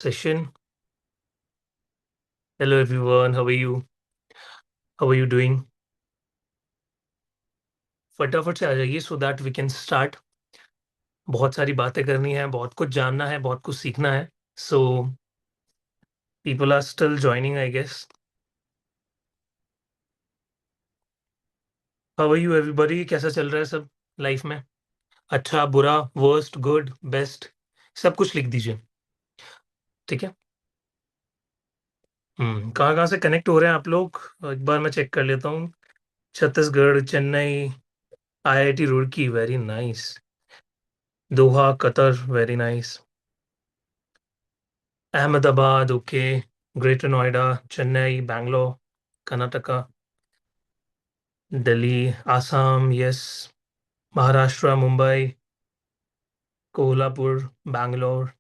Session. Hello everyone, how are you? How are you doing? फटाफट से आ जाइए so that we can start. बहुत सारी बातें करनी है, बहुत कुछ जानना है, बहुत कुछ सीखना है। So people are still joining I guess. How are you everybody? कैसा चल रहा है सब लाइफ में? अच्छा, बुरा, वर्स्ट, गुड, बेस्ट, सब कुछ लिख दीजिए। ठीक है। कहाँ कहाँ से कनेक्ट हो रहे हैं आप लोग? एक बार मैं चेक कर लेता हूँ। Chhattisgarh, Chennai, IIT Roorkee, very nice. Doha, Qatar, very nice. Ahmedabad, okay. Greater Noida, Chennai, Bangalore, Karnataka, Delhi, Assam, yes. Maharashtra, Mumbai, Kolhapur, Bangalore,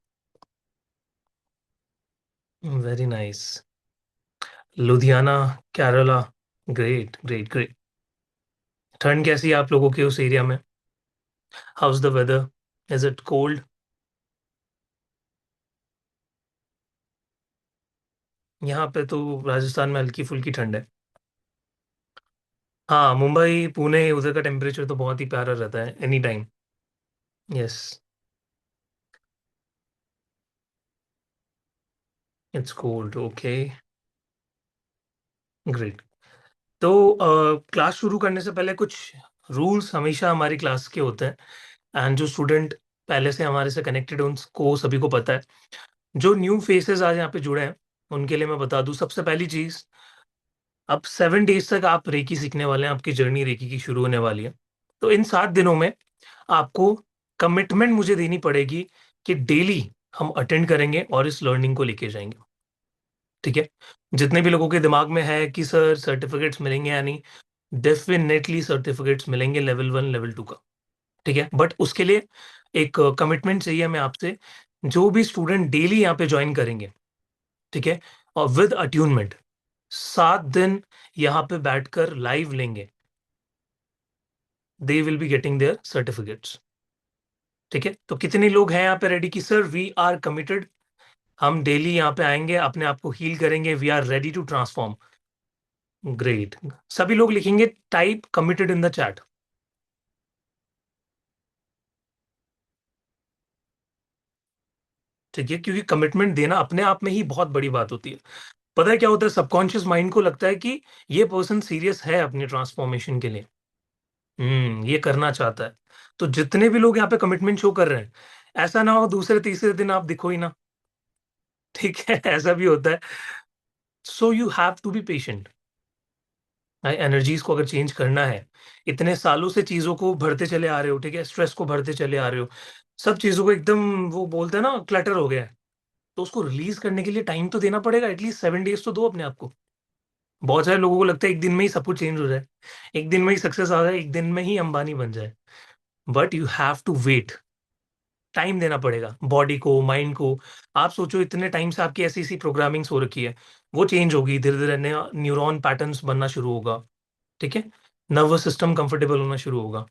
very nice. Ludhiana, Kerala, great great great. ठंड कैसी है आप लोगों के उस एरिया में? How's the weather? Is it cold? यहाँ पे तो राजस्थान में हल्की फुल्की ठंड है। हाँ, मुंबई, पुणे, उधर का टेम्परेचर तो बहुत ही प्यारा रहता है any time. Yes. It's cold, okay. Great. तो क्लास शुरू करने से पहले कुछ रूल्स हमेशा हमारी क्लास के होते हैं। एंड जो स्टूडेंट पहले से हमारे से कनेक्टेड है उनको सभी को पता है। जो न्यू फेसेस आज यहाँ पे जुड़े हैं उनके लिए मैं बता दूं, सबसे पहली चीज, अब 7 डेज तक आप रेकी सीखने वाले हैं। आपकी जर्नी रेकी की शुरू होने वाली है। तो इन 7 दिनों में आपको कमिटमेंट मुझे देनी पड़ेगी कि डेली हम अटेंड करेंगे और इस लर्निंग को लेके जाएंगे। ठीक है। जितने भी लोगों के दिमाग में है कि सर सर्टिफिकेट्स मिलेंगे या नहीं, डेफिनेटली सर्टिफिकेट्स मिलेंगे लेवल 1 लेवल 2 का। ठीक है, बट उसके लिए एक कमिटमेंट चाहिए हमें आपसे। जो भी स्टूडेंट डेली यहाँ पे ज्वाइन करेंगे, ठीक है, और विद अट्यूनमेंट 7 दिन यहाँ पे बैठकर लाइव लेंगे, they will be getting their certificates. ठीक है, तो कितने लोग हैं यहाँ पे रेडी कि सर वी आर कमिटेड, हम डेली यहाँ पे आएंगे, अपने आप को हील करेंगे, we are ready to transform? Great. सभी लोग लिखेंगे type committed in the chat. ठीक है, क्योंकि कमिटमेंट देना अपने आप में ही बहुत बड़ी बात होती है। पता है क्या होता है, सबकॉन्शियस माइंड को लगता है कि ये पर्सन सीरियस है अपनी ट्रांसफॉर्मेशन के लिए। ये करना चाहता है। तो जितने भी लोग यहाँ पे कमिटमेंट शो कर रहे हैं, ऐसा ना हो दूसरे तीसरे दिन आप दिखो ही ना। ठीक है, ऐसा भी होता है। So you have to be patient. Energies को अगर चेंज करना है, इतने सालों से चीजों को भरते चले आ रहे हो, ठीक है, स्ट्रेस को भरते चले आ रहे हो, सब चीजों को एकदम वो बोलते हैं ना क्लटर हो गया है, तो उसको रिलीज करने के लिए टाइम तो देना पड़ेगा। एटलीस्ट 7 डेज तो दो अपने आप को। बहुत सारे लोगों को लगता है एक दिन में ही सब कुछ चेंज हो जाए, एक दिन में ही सक्सेस आ जाए, एक दिन में ही अंबानी बन जाए। But you have to wait. Time देना पड़ेगा बॉडी को, माइंड को। आप सोचो इतने टाइम से आपकी ऐसी ऐसी प्रोग्रामिंग्स हो रखी है, वो चेंज होगी धीरे धीरे, नया न्यूरॉन पैटर्न्स बनना शुरू होगा। ठीक है, नर्वस सिस्टम कंफर्टेबल होना शुरू होगा,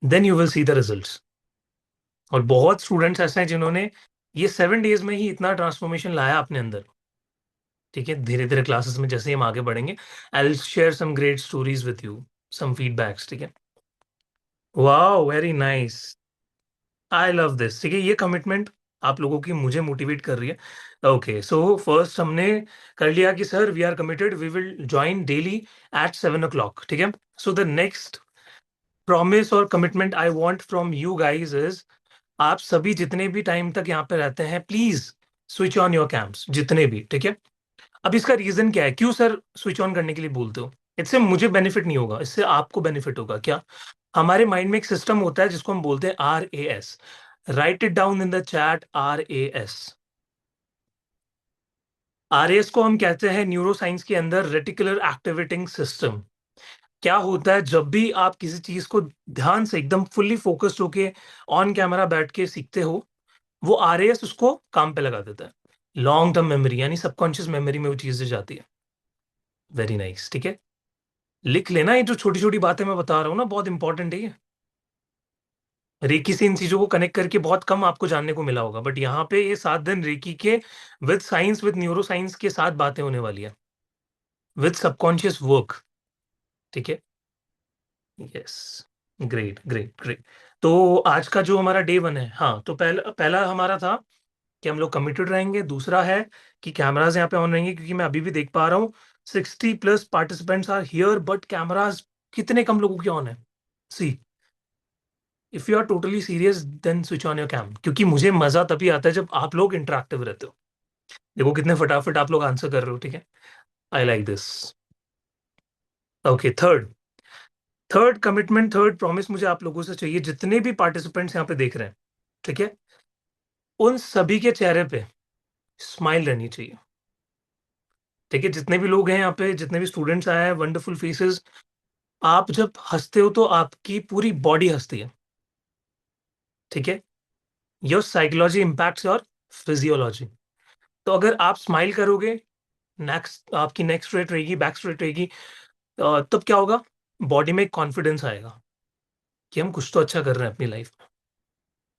then you will see the results. और बहुत स्टूडेंट्स ऐसे हैं जिन्होंने ये 7 डेज में ही इतना ट्रांसफॉर्मेशन लाया अपने अंदर। ठीक है, धीरे धीरे क्लासेस में जैसे ही हम आगे बढ़ेंगे, I will share some great stories with you, some feedbacks. ठीक है। Wow, very nice. I love this. ठीक है, ये कमिटमेंट आप लोगों की मुझे मोटिवेट कर रही है। ओके, सो फर्स्ट हमने कर लिया कि sir we are committed, we will join daily at 7 o'clock। ठीक है। सो द नेक्स्ट प्रॉमिस और commitment I want from you guys is, आप सभी जितने भी टाइम तक यहाँ पे रहते हैं, please switch on your camps जितने भी। ठीक है। अब इसका रीजन क्या है, क्यों सर स्विच ऑन करने के लिए बोलते हो? इससे मुझे बेनिफिट नहीं होगा, इससे आपको बेनिफिट होगा। क्या? हमारे माइंड में एक सिस्टम होता है जिसको हम बोलते हैं RAS। Right it down in the chat, RAS। RAS को हम कहते हैं न्यूरो साइंस के अंदर रेटिकुलर एक्टिवेटिंग सिस्टम। क्या होता है, जब भी आप किसी चीज को ध्यान से एकदम फुल्ली फोकस्ड होके ऑन कैमरा बैठ के सीखते हो, वो RAS उसको काम पे लगा देता है। लॉन्ग टर्म मेमोरी यानी सबकॉन्शियस मेमोरी में वो चीजें जाती है। Very nice. ठीक है, लिख लेना, ये जो छोटी छोटी बातें मैं बता रहा हूँ ना, बहुत इंपॉर्टेंट है ये। रेकी से इन चीजों को कनेक्ट करके बहुत कम आपको जानने को मिला होगा, बट यहाँ पे ये 7 दिन रेकी के with science, with neuro science के साथ बातें होने वाली है, विद सबकॉन्शियस वर्क। ठीक है। यस। Great great great. तो आज का जो हमारा डे 1 है, हाँ, तो पहला पहला हमारा था कि हम लोग कमिटेड रहेंगे। दूसरा है कि कैमराज यहाँ पे ऑन रहेंगे, क्योंकि मैं अभी भी देख पा रहा हूँ 60+ participants are here, but cameras कितने कम लोगों के ऑन है। See, if you are totally serious then switch on your cam, क्योंकि मुझे मजा तभी आता है जब आप लोग इंटरेक्टिव रहते हो। देखो कितने फटाफट आप लोग आंसर कर रहे हो। ठीक है, I like this. Okay, third, third commitment, third promise मुझे आप लोगों से चाहिए, जितने भी पार्टिसिपेंट्स यहाँ पे देख रहे हैं, ठीक है, उन सभी के चेहरे पे स्माइल रहनी चाहिए। ठीक है, जितने भी लोग हैं यहाँ पे, जितने भी स्टूडेंट्स आए हैं, वंडरफुल फेसेस। आप जब हंसते हो तो आपकी पूरी बॉडी हंसती है। ठीक है, your psychology impacts your physiology. तो अगर आप स्माइल करोगे, नेक्स्ट आपकी नेक स्ट्रेट रहेगी, बैक स्ट्रेट रहेगी, तब क्या होगा, बॉडी में एक कॉन्फिडेंस आएगा कि हम कुछ तो अच्छा कर रहे हैं अपनी लाइफ में।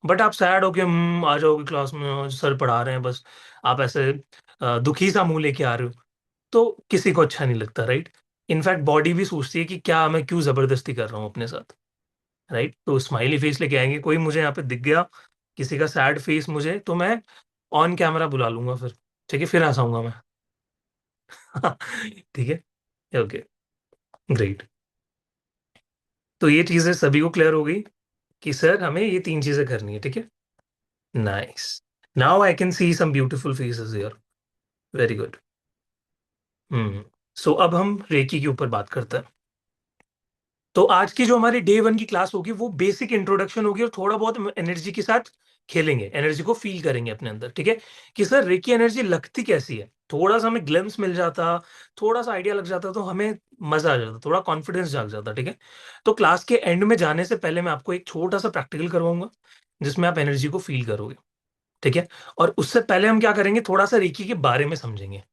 बट आप सैड हो के आ जाओगे क्लास में, सर पढ़ा रहे हैं बस, आप ऐसे दुखी सा मुंह लेके आ रहे हो, तो किसी को अच्छा नहीं लगता, राइट। इनफैक्ट बॉडी भी सोचती है कि क्या मैं क्यों जबरदस्ती कर रहा हूँ अपने साथ, राइट। तो स्माइली फेस लेके आएंगे। कोई मुझे यहाँ पे दिख गया, किसी का सैड फेस मुझे, तो मैं ऑन कैमरा बुला लूंगा फिर। ठीक है, फिर हंसाऊंगा मैं। ठीक है, ओके, ग्रेट। तो ये चीजें सभी को क्लियर हो गई कि सर हमें ये 3 चीजें करनी है। ठीक है, nice. Now I can see some beautiful faces here. Very good. Hmm. So अब हम रेकी के ऊपर बात करते हैं। तो आज की जो हमारी डे 1 की क्लास होगी वो बेसिक इंट्रोडक्शन होगी, और थोड़ा बहुत एनर्जी के साथ खेलेंगे, एनर्जी को फील करेंगे अपने अंदर। ठीक है, कि सर रेकी एनर्जी लगती कैसी है, थोड़ा सा हमें ग्लिम्स मिल जाता, थोड़ा सा आइडिया लग जाता, तो हमें मजा आ जाता, थोड़ा कॉन्फिडेंस जाग जाता। ठीक है, तो क्लास के एंड में जाने से पहले मैं आपको एक छोटा सा प्रैक्टिकल करवाऊंगा, जिसमें आप एनर्जी को फील करोगे। ठीक है, और उससे पहले हम क्या करेंगे, थोड़ा सा रेकी के बारे में समझेंगे,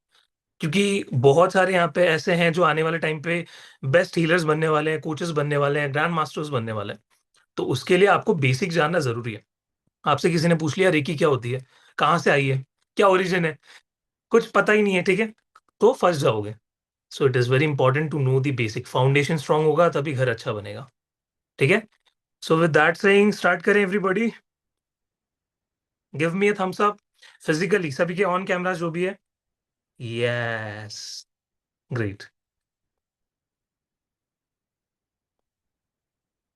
क्योंकि बहुत सारे यहाँ पे ऐसे हैं जो आने वाले टाइम पे बेस्ट हीलर्स बनने वाले हैं, कोचेस बनने वाले हैं, ग्रैंड मास्टर्स बनने वाले हैं। तो उसके लिए आपको बेसिक जानना जरूरी है। आपसे किसी ने पूछ लिया रेकी क्या होती है, कहाँ से आई है, क्या ओरिजिन है, कुछ पता ही नहीं है, ठीक है, तो फंस जाओगे। So it is very important to know the basic, foundation strong होगा तभी घर अच्छा बनेगा। ठीक है, so with that saying start करें everybody. Give me a thumbs up physically, सभी के ऑन कैमरा जो भी है। Yes, great.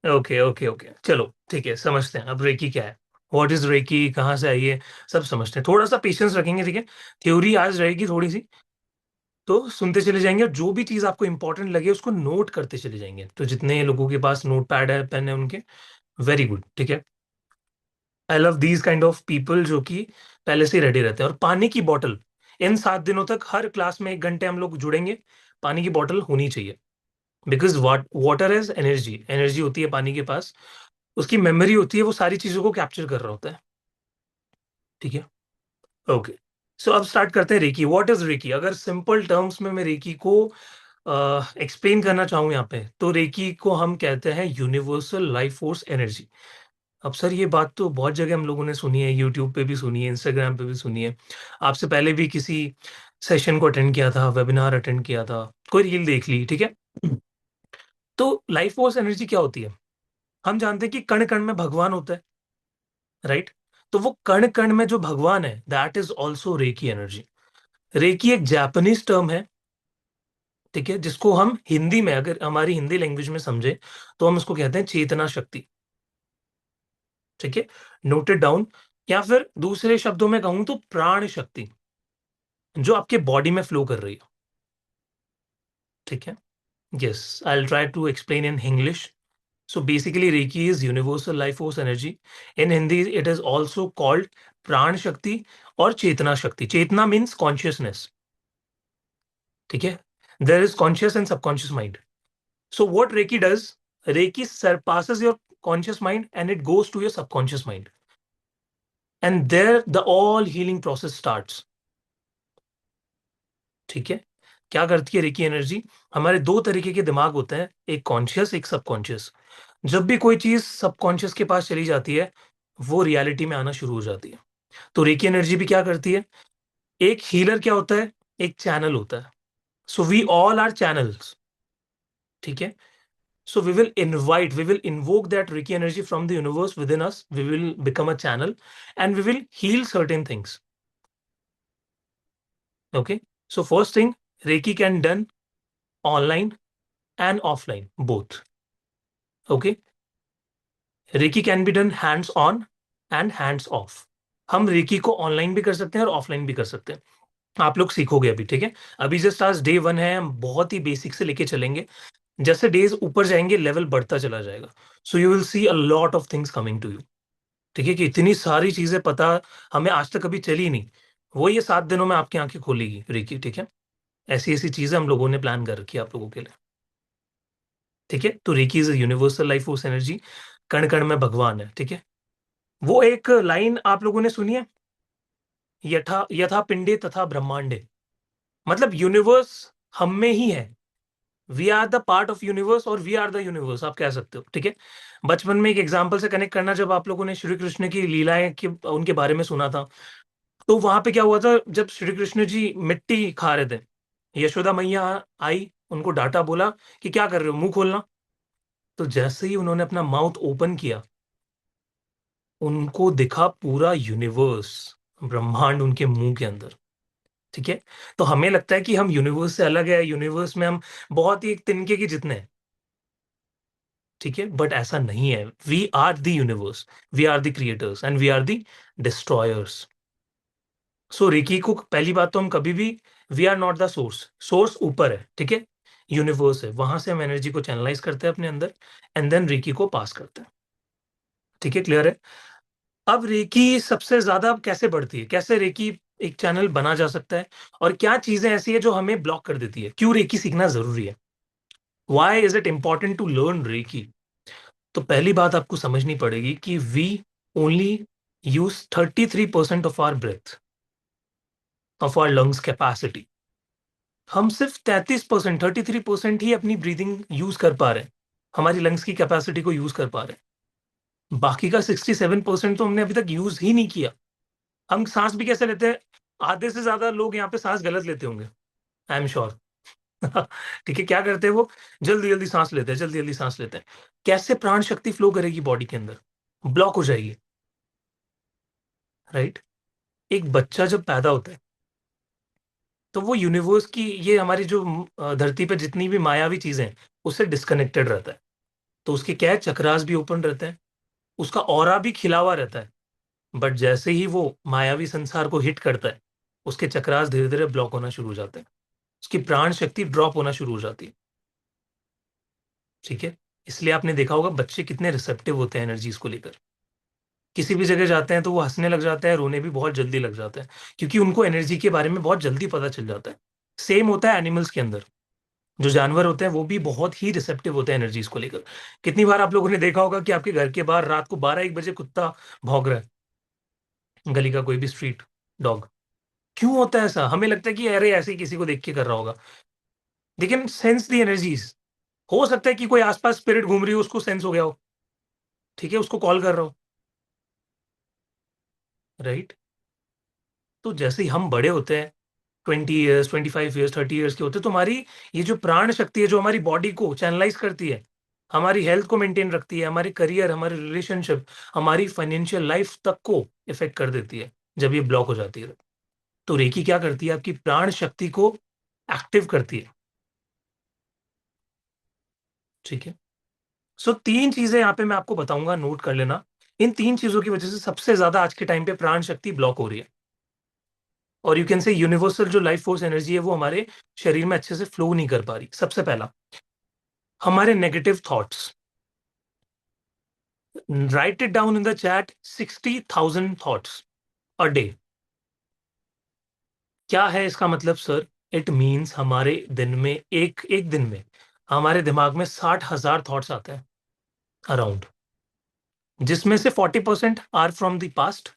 Okay okay okay, चलो ठीक है, समझते हैं अब रेकी क्या है, व्हाट इज रेकी, कहाँ से आई है, सब समझते हैं। थोड़ा सा पेशेंस रखेंगे, ठीक है। थ्योरी आज रहेगी थोड़ी सी, तो सुनते चले जाएंगे, और जो भी चीज आपको इंपॉर्टेंट लगे उसको नोट करते चले जाएंगे। तो जितने लोगों के पास नोट पैड है, पेन है उनके, वेरी गुड। ठीक है, I love these kind of people जो कि पहले से रेडी रहते हैं। और पानी की बोतल, इन 7 दिनों तक हर क्लास में 1 घंटे हम लोग जुड़ेंगे, पानी की बोतल होनी चाहिए। Because water is energy, energy होती है पानी के पास, उसकी मेमोरी होती है, वो सारी चीजों को कैप्चर कर रहा होता है। ठीक है, ओके। सो अब स्टार्ट करते हैं रेकी। व्हाट इज रेकी, अगर सिंपल टर्म्स में मैं रेकी को एक्सप्लेन करना चाहूँ यहाँ पे, तो रेकी को हम कहते हैं यूनिवर्सल लाइफ फोर्स एनर्जी। अब सर ये बात तो बहुत जगह हम लोगों ने सुनी है, यूट्यूब पे भी सुनी है, इंस्टाग्राम पे भी सुनी है, आपसे पहले भी किसी सेशन को अटेंड किया था, वेबिनार अटेंड किया था, कोई रील देख ली। ठीक है, तो लाइफ फोर्स एनर्जी क्या होती है, हम जानते हैं कि कण कण में भगवान होता है, राइट। तो वो कण कण में जो भगवान है, that is also reiki energy. Reiki एक जापानीज टर्म है, ठीक है, जिसको हम हिंदी में, अगर हमारी हिंदी लैंग्वेज में समझे, तो हम उसको कहते हैं चेतना शक्ति। ठीक है, नोटेड डाउन। या फिर दूसरे शब्दों में कहूं तो प्राण शक्ति, जो आपके बॉडी में फ्लो कर रही है। ठीक है, yes, I try to explain in English. So basically reiki is universal life force energy. In Hindi it is also called pran shakti और चेतना शक्ति। Chetna means consciousness. ठीक है, there is conscious and subconscious mind. So what Reiki does, Reiki surpasses your conscious mind and it goes to your subconscious mind. And there the all healing process starts. ठीक है, क्या करती है recce energy, हमारे 2 तरीके के दिमाग होते हैं, एक कॉन्शियस एक सबकॉन्शियस। जब भी कोई चीज सबकॉन्शियस के पास चली जाती है, वो रियलिटी में आना शुरू हो जाती है। तो रेकी एनर्जी भी क्या करती है? एक हीलर क्या होता है? एक चैनल होता है। So we all are channels. ठीक है। So we will invoke that Reiki energy from the universe within us. We will become a channel and we will heal certain things. Okay. So first thing, Reiki can done online and offline, both. Okay. Reiki can be done hands on and hands off. हम recce को online भी कर सकते हैं और offline भी कर सकते हैं। आप लोग सीखोगे अभी, ठीक है। अभी जस्ट आज डे 1 है, हम बहुत ही बेसिक से लेके चलेंगे। जैसे डेज ऊपर जाएंगे, लेवल बढ़ता चला जाएगा। So you will see a lot of things coming to you. ठीक है, कि इतनी सारी चीजें पता हमें आज तक कभी चली नहीं, वो ये 7 दिनों में आपकी आंखें खोलेगी रेकी। ठीक है। ऐसी ऐसी चीजें हम लोगों ने प्लान कर रखी है आप लोगों के लिए। ठीक है। तो reiki is universal life force energy. कण कण में भगवान है। ठीक है। वो एक लाइन आप लोगों ने सुनी है, यथा यथा पिंडे तथा ब्रह्मांडे। मतलब यूनिवर्स हम में ही है। We are the part of universe और वी आर द यूनिवर्स, आप कह सकते हो। ठीक है। बचपन में एक एग्जाम्पल से कनेक्ट करना, जब आप लोगों ने श्री कृष्ण की लीलाएं की उनके बारे में सुना था, तो वहां पे क्या हुआ था, जब श्री कृष्ण जी मिट्टी खा रहे थे, यशोदा मैया आई, उनको डांटा, बोला कि क्या कर रहे हो, मुंह खोलना। तो जैसे ही उन्होंने अपना माउथ ओपन किया, उनको दिखा पूरा यूनिवर्स, ब्रह्मांड उनके मुंह के अंदर। ठीक है। तो हमें लगता है कि हम यूनिवर्स से अलग है, यूनिवर्स में हम बहुत ही एक तिनके के जितने हैं। ठीक है। बट ऐसा नहीं है। We are the universe, we are the creators and we are the destroyers. So reiki को पहली बात तो हम कभी भी, we are not the source. Source ऊपर है। ठीक है। यूनिवर्स है, वहां से हम एनर्जी को चैनलाइज करते हैं अपने अंदर एंड देन रेकी को पास करते हैं। ठीक है, क्लियर है। अब रेकी सबसे ज्यादा कैसे बढ़ती है, कैसे रेकी एक चैनल बना जा सकता है, और क्या चीजें ऐसी है जो हमें ब्लॉक कर देती है, क्यों रेकी सीखना जरूरी है, why is it important to learn reiki. तो पहली बात आपको समझनी पड़ेगी कि we only use 33% of our breath, of our lungs capacity. हम सिर्फ 33%, 33% ही अपनी ब्रीदिंग यूज कर पा रहे हैं, हमारी लंग्स की कैपेसिटी को यूज कर पा रहे हैं। बाकी का 67% तो हमने अभी तक यूज ही नहीं किया। हम सांस भी कैसे लेते हैं? आधे से ज्यादा लोग यहाँ पे सांस गलत लेते होंगे, आई एम श्योर। ठीक है। क्या करते हैं वो? जल्दी जल्दी सांस लेते हैं, जल्दी जल्दी सांस लेते हैं। कैसे प्राण शक्ति फ्लो करेगी बॉडी के अंदर? ब्लॉक हो जाएगी। राइट। एक बच्चा जब पैदा होता है, तो वो यूनिवर्स की, ये हमारी जो धरती पे जितनी भी मायावी चीजें हैं, उससे डिस्कनेक्टेड रहता है। तो उसके क्या है, चक्रास भी ओपन रहते हैं, उसका ऑरा भी खिला हुआ रहता है। बट जैसे ही वो मायावी संसार को हिट करता है, उसके चक्रास धीरे धीरे ब्लॉक होना शुरू हो जाते हैं, उसकी प्राण शक्ति ड्रॉप होना शुरू हो जाती है। ठीक है। इसलिए आपने देखा होगा बच्चे कितने रिसेप्टिव होते हैं एनर्जीज को लेकर। किसी भी जगह जाते हैं तो वो हंसने लग जाते हैं, रोने भी बहुत जल्दी लग जाते हैं, क्योंकि उनको एनर्जी के बारे में बहुत जल्दी पता चल जाता है। सेम होता है एनिमल्स के अंदर। जो जानवर होते हैं वो भी बहुत ही रिसेप्टिव होते हैं एनर्जीज को लेकर। कितनी बार आप लोगों ने देखा होगा कि आपके घर के बाहर रात को 12-1 बजे कुत्ता भौंक रहा है, गली का कोई भी स्ट्रीट डॉग। क्यों होता है ऐसा? हमें लगता है कि अरे ऐसे ही किसी को देख के कर रहा होगा, लेकिन सेंस दी एनर्जीज। हो सकता है कि कोई आसपास स्पिरिट घूम रही हो, उसको सेंस हो गया हो। ठीक है, उसको कॉल कर रहा हो। राइट। तो जैसे ही हम बड़े होते हैं, 20 ईयर्स, 25 ईयर्स, 30 ईयर्स के होते हैं, तो हमारी ये जो प्राण शक्ति है, जो हमारी बॉडी को चैनलाइज करती है, हमारी हेल्थ को मेंटेन रखती है, हमारे करियर, हमारे रिलेशनशिप, हमारी फाइनेंशियल लाइफ तक को इफेक्ट कर देती है, जब ये ब्लॉक हो जाती है। तो रेकी क्या करती है, आपकी प्राण शक्ति को एक्टिव करती है। ठीक है। सो 3 चीजें यहाँ पे मैं आपको बताऊंगा, नोट कर लेना। इन 3 चीजों की वजह से सबसे ज्यादा आज के टाइम पे प्राण शक्ति ब्लॉक हो रही है, और यू कैन से यूनिवर्सल जो लाइफ फोर्स एनर्जी है, वो हमारे शरीर में अच्छे से फ्लो नहीं कर पा रही। सबसे पहला, हमारे negative thoughts. Right it down in the chat, 60,000 thoughts a day. क्या है इसका मतलब सर? इट मीन्स हमारे दिन में, एक एक दिन में हमारे दिमाग में 60,000 थॉट्स आते हैं अराउंड, जिसमें से 40% are from the past,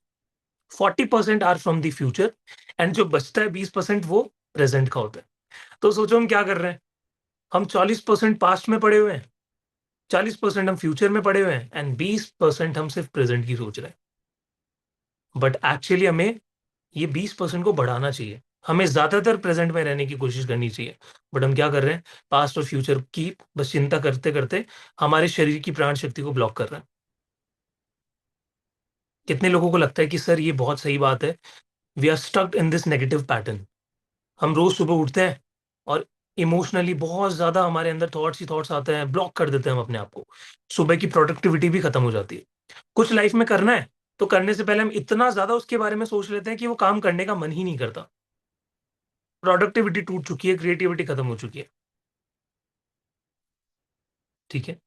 40% are from the future, and जो बचता है 20% वो प्रेजेंट का होता है। तो सोचो हम क्या कर रहे हैं, हम 40% पास्ट में पड़े हुए हैं, 40% हम फ्यूचर में पड़े हुए हैं एंड 20% हम सिर्फ प्रेजेंट की सोच रहे हैं। बट एक्चुअली हमें ये 20% को बढ़ाना चाहिए। हमें ज्यादातर प्रेजेंट में रहने की कोशिश करनी चाहिए। बट हम क्या कर रहे हैं, पास्ट और फ्यूचर की बस चिंता करते करते हमारे शरीर की प्राण शक्ति को ब्लॉक कर रहे हैं। कितने लोगों को लगता है कि सर ये बहुत सही बात है, we are stuck in this negative pattern. हम रोज सुबह उठते हैं और इमोशनली बहुत ज्यादा हमारे अंदर थॉट्स ही थॉट्स आते हैं, ब्लॉक कर देते हैं हम अपने आप को। सुबह की प्रोडक्टिविटी भी खत्म हो जाती है। कुछ लाइफ में करना है तो करने से पहले हम इतना ज्यादा उसके बारे में सोच लेते हैं कि वो काम करने का मन ही नहीं करता। प्रोडक्टिविटी टूट चुकी है, क्रिएटिविटी खत्म हो चुकी है। ठीक है।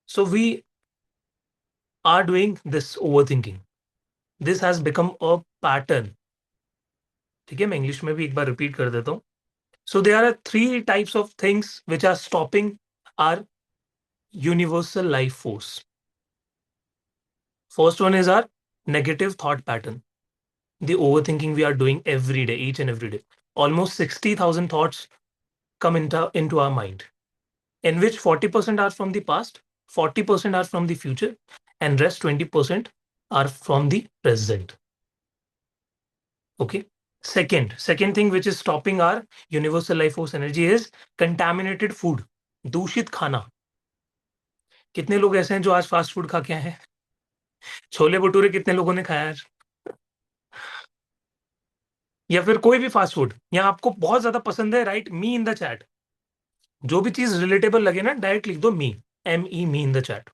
So we are doing this over thinking, this has become a pattern. ठीक है, मैं इंग्लिश में भी एक बार रिपीट कर देता हूँ। So there are three types of things which are stopping our universal life force. First one is our negative thought pattern, the overthinking we are doing every day, each and every day. Almost 60,000 thoughts come into our mind, in which 40% are from the past, 40% are from the future, and rest 20% are from the present. Okay. Second thing which is stopping our universal life force energy is contaminated food. दूषित खाना। कितने लोग ऐसे हैं जो आज fast food खा के आए हैं? छोले भटूरे कितने लोगों ने खाया आज? या फिर कोई भी फास्ट फूड या आपको बहुत ज्यादा पसंद है, write me in the chat. जो भी चीज रिलेटेबल लगे ना, डायरेक्ट लिख दो me, me in the chat.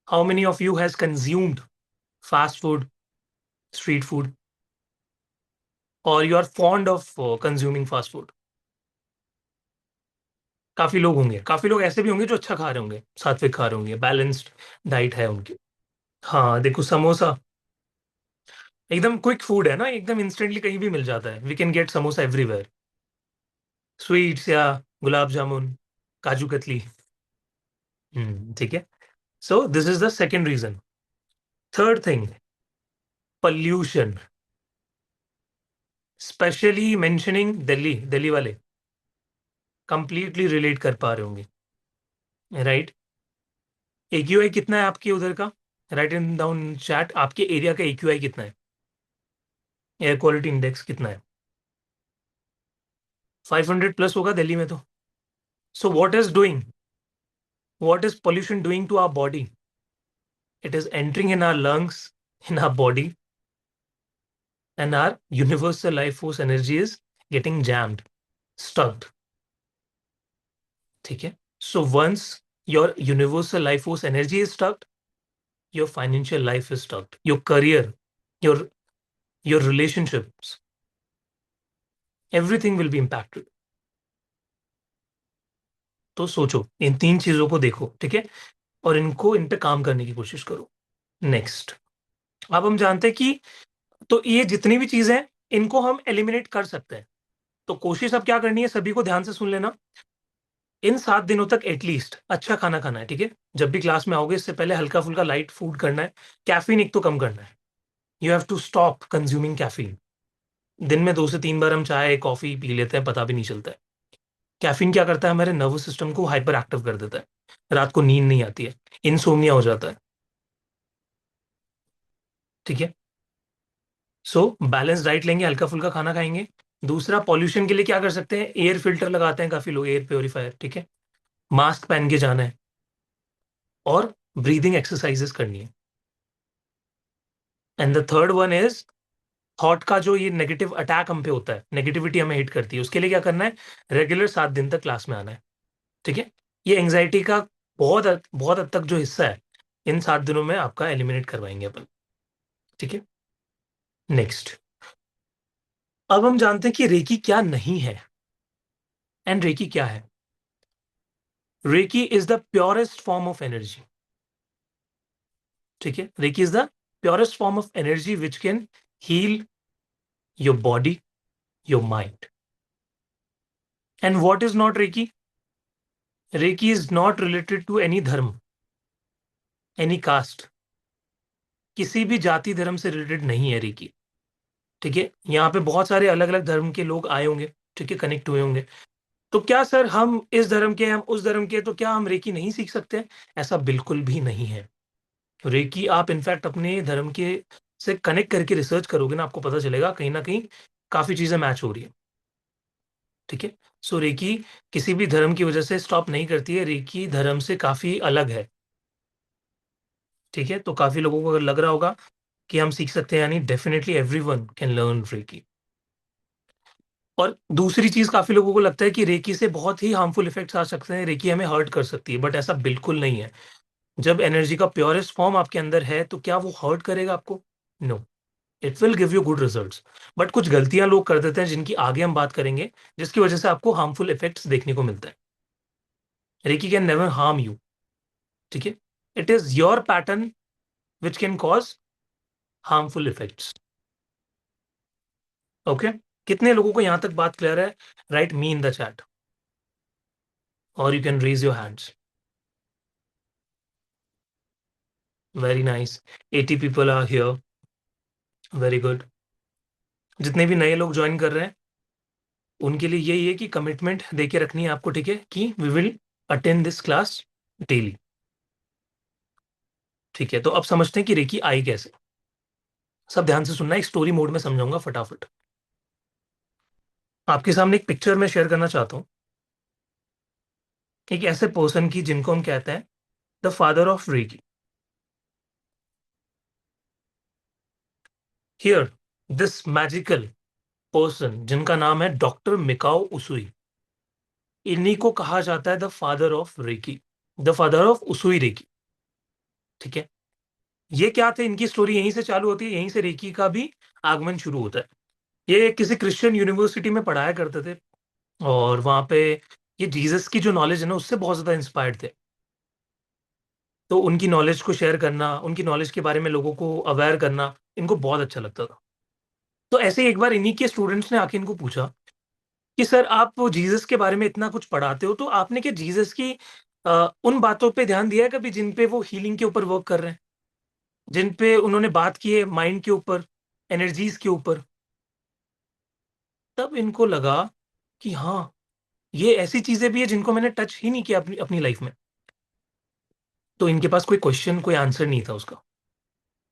How many of you has consumed fast food, street food, और you are fond of consuming fast food? काफी लोग होंगे, काफी लोग ऐसे भी होंगे जो अच्छा खा रहे होंगे, सात्विक खा रहे होंगे, बैलेंस्ड डाइट है उनकी। हाँ देखो, समोसा एकदम क्विक फूड है ना, एकदम इंस्टेंटली कहीं भी मिल जाता है, we can get samosa everywhere. Sweets या गुलाब जामुन, काजू कतली। ठीक है। So this is the second reason. Third thing, pollution, specially mentioning Delhi. Delhi वाले कंप्लीटली रिलेट कर पा रहे होंगे, राइट। एक्यूआई कितना है आपके उधर का? राइट इन डाउन चैट, आपके एरिया का एक्यूआई कितना है? एयर क्वालिटी इंडेक्स कितना है? 500 प्लस होगा दिल्ली में तो। So what is pollution doing to our body? It is entering in our lungs, in our body, and our universal life force energy is getting jammed, stuck. ठीक है। So once your universal life force energy is stuck, your financial life is stuck, your career, your your relationships, everything will be impacted. तो सोचो, इन तीन चीजों को देखो, ठीक है, और इनको इन पे काम करने की कोशिश करो। नेक्स्ट, अब हम जानते हैं कि तो ये जितनी भी चीजें हैं इनको हम एलिमिनेट कर सकते हैं। तो कोशिश अब क्या करनी है, सभी को ध्यान से सुन लेना। इन 7 दिनों तक एटलीस्ट अच्छा खाना खाना है, ठीक है। जब भी क्लास में आओगे इससे पहले हल्का फुल्का लाइट फूड करना है। कैफीन एक तो कम करना है, you have to stop consuming caffeine. दिन में 2 से 3 बार हम चाय कॉफी पी लेते हैं, पता भी नहीं चलता है। कैफीन क्या करता है, हमारे नर्वस सिस्टम को हाइपर एक्टिव कर देता है, रात को नींद नहीं आती है, इंसोम्निया हो जाता है। ठीक है। सो बैलेंस डाइट लेंगे, हल्का फुल्का खाना खाएंगे। दूसरा, पॉल्यूशन के लिए क्या कर सकते हैं, एयर फिल्टर लगाते हैं काफी लोग, एयर प्योरीफायर, ठीक है। मास्क पहन के जाना है, और ब्रीदिंग एक्सरसाइजेस करनी है। And the third one is thought का जो ये नेगेटिव अटैक हम पे होता है, नेगेटिविटी हमें हिट करती है, उसके लिए क्या करना है, रेगुलर 7 दिन तक क्लास में आना है। ठीक है। ये एंजाइटी का बहुत हद तक जो हिस्सा है, इन 7 दिनों में आपका एलिमिनेट करवाएंगे अपन। ठीक है। नेक्स्ट, अब हम जानते हैं कि रेकी क्या नहीं है एंड रेकी क्या है। Reiki is the purest form of energy. ठीक है, reiki is the purest form of energy which can heal your body, your mind. And what is not reiki? Reiki is not related to any dharma, any caste, किसी भी जाति धर्म से related नहीं है recce. ठीक है। यहाँ पे बहुत सारे अलग अलग धर्म के लोग आए होंगे, ठीक है, कनेक्ट हुए होंगे। तो क्या सर हम इस धर्म के, हम उस धर्म के, तो क्या हम रेकी नहीं सीख सकते हैं? ऐसा बिल्कुल भी नहीं है। रेकी आप इनफैक्ट अपने धर्म के से कनेक्ट करके रिसर्च करोगे ना, आपको पता चलेगा कहीं ना कहीं काफी चीजें मैच हो रही है। ठीक है। सो रेकी किसी भी धर्म की वजह से स्टॉप नहीं करती है, रेकी धर्म से काफी अलग है। ठीक है, तो काफी लोगों को अगर लग रहा होगा कि हम सीख सकते हैं, यानी definitely everyone can learn reiki. और दूसरी चीज, काफी लोगों को लगता है कि रेकी से बहुत ही हार्मफुल इफेक्ट्स आ सकते हैं, रेकी हमें हर्ट कर सकती है, बट ऐसा बिल्कुल नहीं है। जब एनर्जी का प्योरेस्ट फॉर्म आपके अंदर है तो क्या वो हर्ट करेगा आपको? No, it will give you good results. But कुछ गलतियां लोग कर देते हैं जिनकी आगे हम बात करेंगे, जिसकी वजह से आपको हार्मफुल इफेक्ट्स देखने को मिलते हैं। Reiki can never harm you. ठीक है। It is your pattern which can cause harmful effects. Okay. कितने लोगों को यहां तक बात क्लियर है? Write me in the chat, और you can raise your hands. Very nice. 80 people are here. Very good. जितने भी नए लोग ज्वाइन कर रहे हैं उनके लिए यही है कि कमिटमेंट देके रखनी है आपको। ठीक है, कि we will attend this class daily. ठीक है, तो अब समझते हैं कि रेकी आई कैसे। सब ध्यान से सुनना, एक स्टोरी मोड में समझाऊंगा फटाफट। आपके सामने एक पिक्चर में शेयर करना चाहता हूँ, एक ऐसे पर्सन की जिनको हम कहते हैं the father of reiki. Here, this magical person जिनका नाम है डॉक्टर मिकाओ उसुई, इन्हीं को कहा जाता है the father of reiki, the father of Usui reiki. ठीक है। ये क्या थे, इनकी स्टोरी यहीं से चालू होती है, यहीं से रेकी का भी आगमन शुरू होता है। ये किसी क्रिश्चियन यूनिवर्सिटी में पढ़ाया करते थे, और वहां पे ये जीसस की जो नॉलेज है ना, उससे बहुत ज्यादा इंस्पायर्ड थे। तो उनकी नॉलेज को शेयर करना, उनकी नॉलेज के बारे में लोगों को अवेयर करना, इनको बहुत अच्छा लगता था। तो ऐसे ही एक बार इन्हीं के स्टूडेंट्स ने आके इनको पूछा कि सर, आप वो जीसस के बारे में इतना कुछ पढ़ाते हो, तो आपने क्या जीसस की उन बातों पे ध्यान दिया है कभी जिन पे वो हीलिंग के ऊपर वर्क कर रहे हैं, जिन पे उन्होंने बात की है माइंड के ऊपर, एनर्जीज के ऊपर? तब इनको लगा कि हाँ, ये ऐसी चीजें भी है जिनको मैंने टच ही नहीं किया अपनी अपनी लाइफ में। तो इनके पास कोई क्वेश्चन, कोई आंसर नहीं था उसका।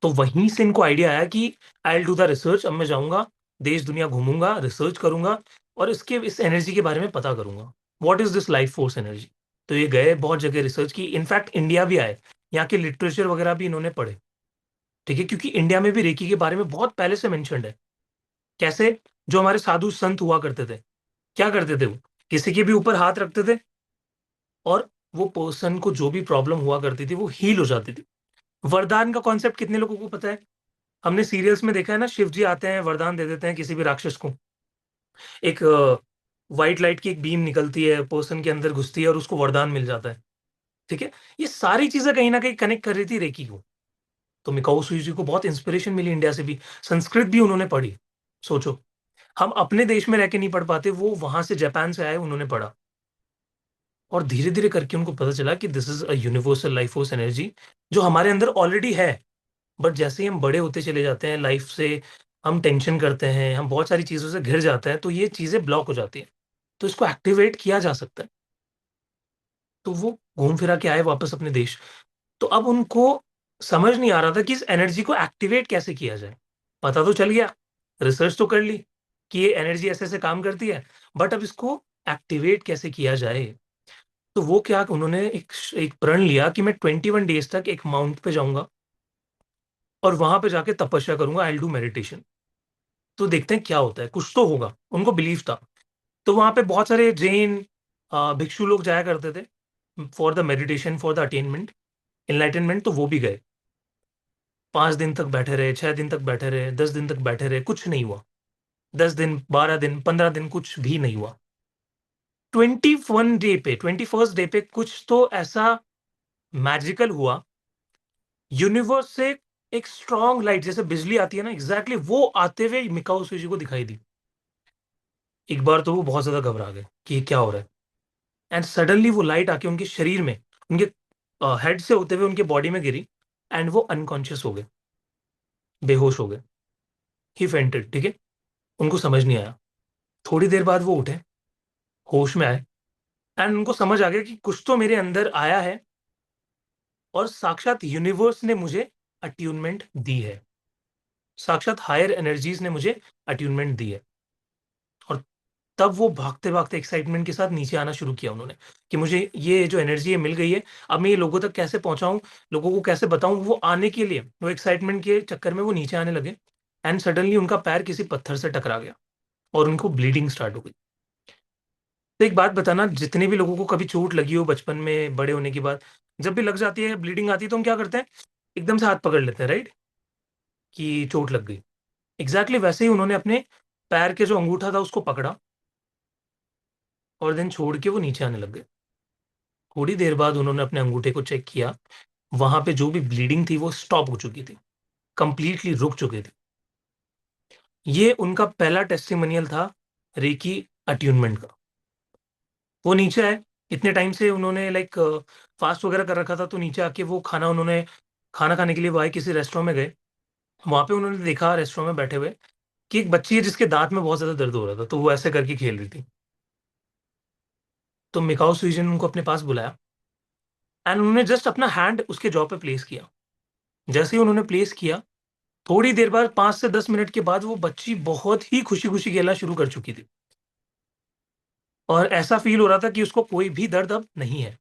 तो वहीं से इनको आइडिया आया कि I will do the research. अब मैं जाऊंगा, देश दुनिया घूमूंगा, रिसर्च करूंगा, और इसके इस एनर्जी के बारे में पता करूंगा, what is this life force energy. तो ये गए, बहुत जगह रिसर्च की, इनफैक्ट इंडिया भी आए, यहाँ के लिटरेचर वगैरह भी इन्होंने पढ़े। ठीक है, क्योंकि इंडिया में भी रेकी के बारे में बहुत पहले से मेंशन्ड है। कैसे? जो हमारे साधु संत हुआ करते थे, क्या करते थे वो? किसी के भी ऊपर हाथ रखते थे, और वो पर्सन को जो भी प्रॉब्लम हुआ करती थी वो हील हो जाती थी। वरदान का कॉन्सेप्ट कितने लोगों को पता है? हमने सीरियल्स में देखा है ना, शिव जी आते हैं, वरदान दे देते हैं किसी भी राक्षस को। एक व्हाइट लाइट की एक बीम निकलती है, पर्सन के अंदर घुसती है, और उसको वरदान मिल जाता है। ठीक है। ये सारी चीजें कहीं ना कहीं कनेक्ट कर रही थी रेकी को। तो मिकाओ सुई जी को बहुत इंस्पिरेशन मिली इंडिया से भी, संस्कृत भी उन्होंने पढ़ी। सोचो, हम अपने देश में रह के नहीं पढ़ पाते, वो वहां से जापान से आए, उन्होंने पढ़ा। और धीरे धीरे करके उनको पता चला कि this is a universal life force energy, जो हमारे अंदर ऑलरेडी है। बट जैसे ही हम बड़े होते चले जाते हैं लाइफ से, हम टेंशन करते हैं, हम बहुत सारी चीज़ों से घिर जाते हैं, तो ये चीज़ें ब्लॉक हो जाती हैं। तो इसको एक्टिवेट किया जा सकता है। तो वो घूम फिरा के आए वापस अपने देश। तो अब उनको समझ नहीं आ रहा था कि इस एनर्जी को एक्टिवेट कैसे किया जाए। पता तो चल गया, रिसर्च तो कर ली कि ये एनर्जी ऐसे ऐसे काम करती है, बट अब इसको एक्टिवेट कैसे किया जाए? तो वो क्या, उन्होंने एक प्रण लिया कि मैं 21 डेज तक एक माउंट पे जाऊंगा, और वहां पे जाके तपस्या करूंगा, आई विल डू मेडिटेशन। तो देखते हैं क्या होता है, कुछ तो होगा, उनको बिलीव था। तो वहां पे बहुत सारे जैन भिक्षु लोग जाया करते थे for the meditation, for the attainment, enlightenment. तो वो भी गए, 5 दिन तक बैठे रहे, 6 दिन तक बैठे रहे, 10 दिन तक बैठे रहे, कुछ नहीं हुआ। 10 दिन, 12 दिन, 15 दिन, कुछ भी नहीं हुआ। 21 डे पे, 21st डे पे कुछ तो ऐसा मैजिकल हुआ। यूनिवर्स से एक स्ट्रॉन्ग लाइट, जैसे बिजली आती है ना, एग्जैक्टली वो आते हुए मिकाओ सुजी को दिखाई दी। एक बार तो वो बहुत ज्यादा घबरा गए कि ये क्या हो रहा है। एंड सडनली वो लाइट आके उनके शरीर में, उनके हेड से होते हुए उनके बॉडी में गिरी, एंड वो अनकॉन्शियस हो गए, बेहोश हो गए। ही फेंटेड। ठीक है। उनको समझ नहीं आया। थोड़ी देर बाद वो उठे, होश में आए, एंड उनको समझ आ गया कि कुछ तो मेरे अंदर आया है और साक्षात यूनिवर्स ने मुझे अट्यूनमेंट दी है। साक्षात हायर एनर्जीज ने मुझे अट्यूनमेंट दी है। और तब वो भागते-भागते एक्साइटमेंट के साथ नीचे आना शुरू किया उन्होंने, कि मुझे ये जो एनर्जी है मिल गई है, अब मैं ये लोगों तक कैसे पहुँचाऊँ, लोगों को कैसे बताऊँ, वो आने के लिए, वो एक्साइटमेंट के चक्कर में वो नीचे आने लगे एंड सडनली उनका पैर किसी पत्थर से टकरा गया और उनको ब्लीडिंग स्टार्ट हो गई। तो एक बात बताना, जितने भी लोगों को कभी चोट लगी हो बचपन में, बड़े होने के बाद, जब भी लग जाती है, ब्लीडिंग आती है, तो हम क्या करते हैं? एकदम से हाथ पकड़ लेते हैं, राइट? कि चोट लग गई। एग्ज़ैक्टली वैसे ही उन्होंने अपने पैर के जो अंगूठा था उसको पकड़ा और देन छोड़ के वो नीचे आने लग गए। थोड़ी देर बाद उन्होंने अपने अंगूठे को चेक किया, वहाँ पे जो भी ब्लीडिंग थी वो स्टॉप हो चुकी थी, कंप्लीटली रुक चुकी थी। ये उनका पहला टेस्टिमोनियल था रेकी अट्यूनमेंट का। वो नीचे आए, इतने टाइम से उन्होंने लाइक फास्ट वगैरह कर रखा था, तो नीचे आके वो खाना उन्होंने खाना खाने के लिए वो आए, किसी रेस्टोरेंट में गए। वहाँ पे उन्होंने देखा रेस्टोरेंट में बैठे हुए कि एक बच्ची है जिसके दाँत में बहुत ज़्यादा दर्द हो रहा था, तो वो ऐसे करके खेल रही थी। तो मिकाओ सुइजन ने उनको अपने पास बुलाया एंड उन्होंने जस्ट अपना हैंड उसके जॉ पे प्लेस किया। जैसे ही उन्होंने प्लेस किया, थोड़ी देर बाद 5 से 10 मिनट के बाद वो बच्ची बहुत ही खुशी-खुशी खेलना शुरू कर चुकी थी और ऐसा फ़ील हो रहा था कि उसको कोई भी दर्द अब नहीं है।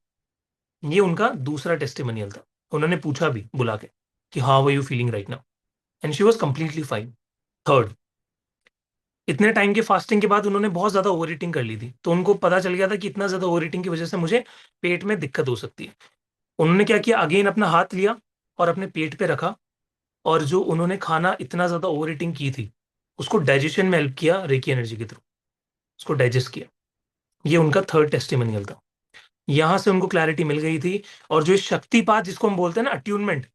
ये उनका दूसरा टेस्टिमोनियल था। उन्होंने पूछा भी बुला के कि how are you feeling right now? And she was completely fine. Third, इतने टाइम के फास्टिंग के बाद उन्होंने बहुत ज़्यादा ओवर ईटिंग कर ली थी। तो उनको पता चल गया था कि इतना ज़्यादा ओवर ईटिंग की वज़ह से मुझे पेट में दिक्कत हो सकती है। उन्होंने क्या किया, अगेन अपना हाथ लिया और अपने पेट पे रखा और जो उन्होंने खाना इतना ज़्यादा ओवर ईटिंग की थी, उसको डाइजेशन में हेल्प किया रेकी एनर्जी के थ्रू, उसको डाइजेस्ट किया। ये उनका थर्ड टेस्टिमोनियल था। यहाँ से उनको क्लैरिटी मिल गई थी और जो ये शक्तिपात जिसको हम बोलते हैं ना अट्यूनमेंट,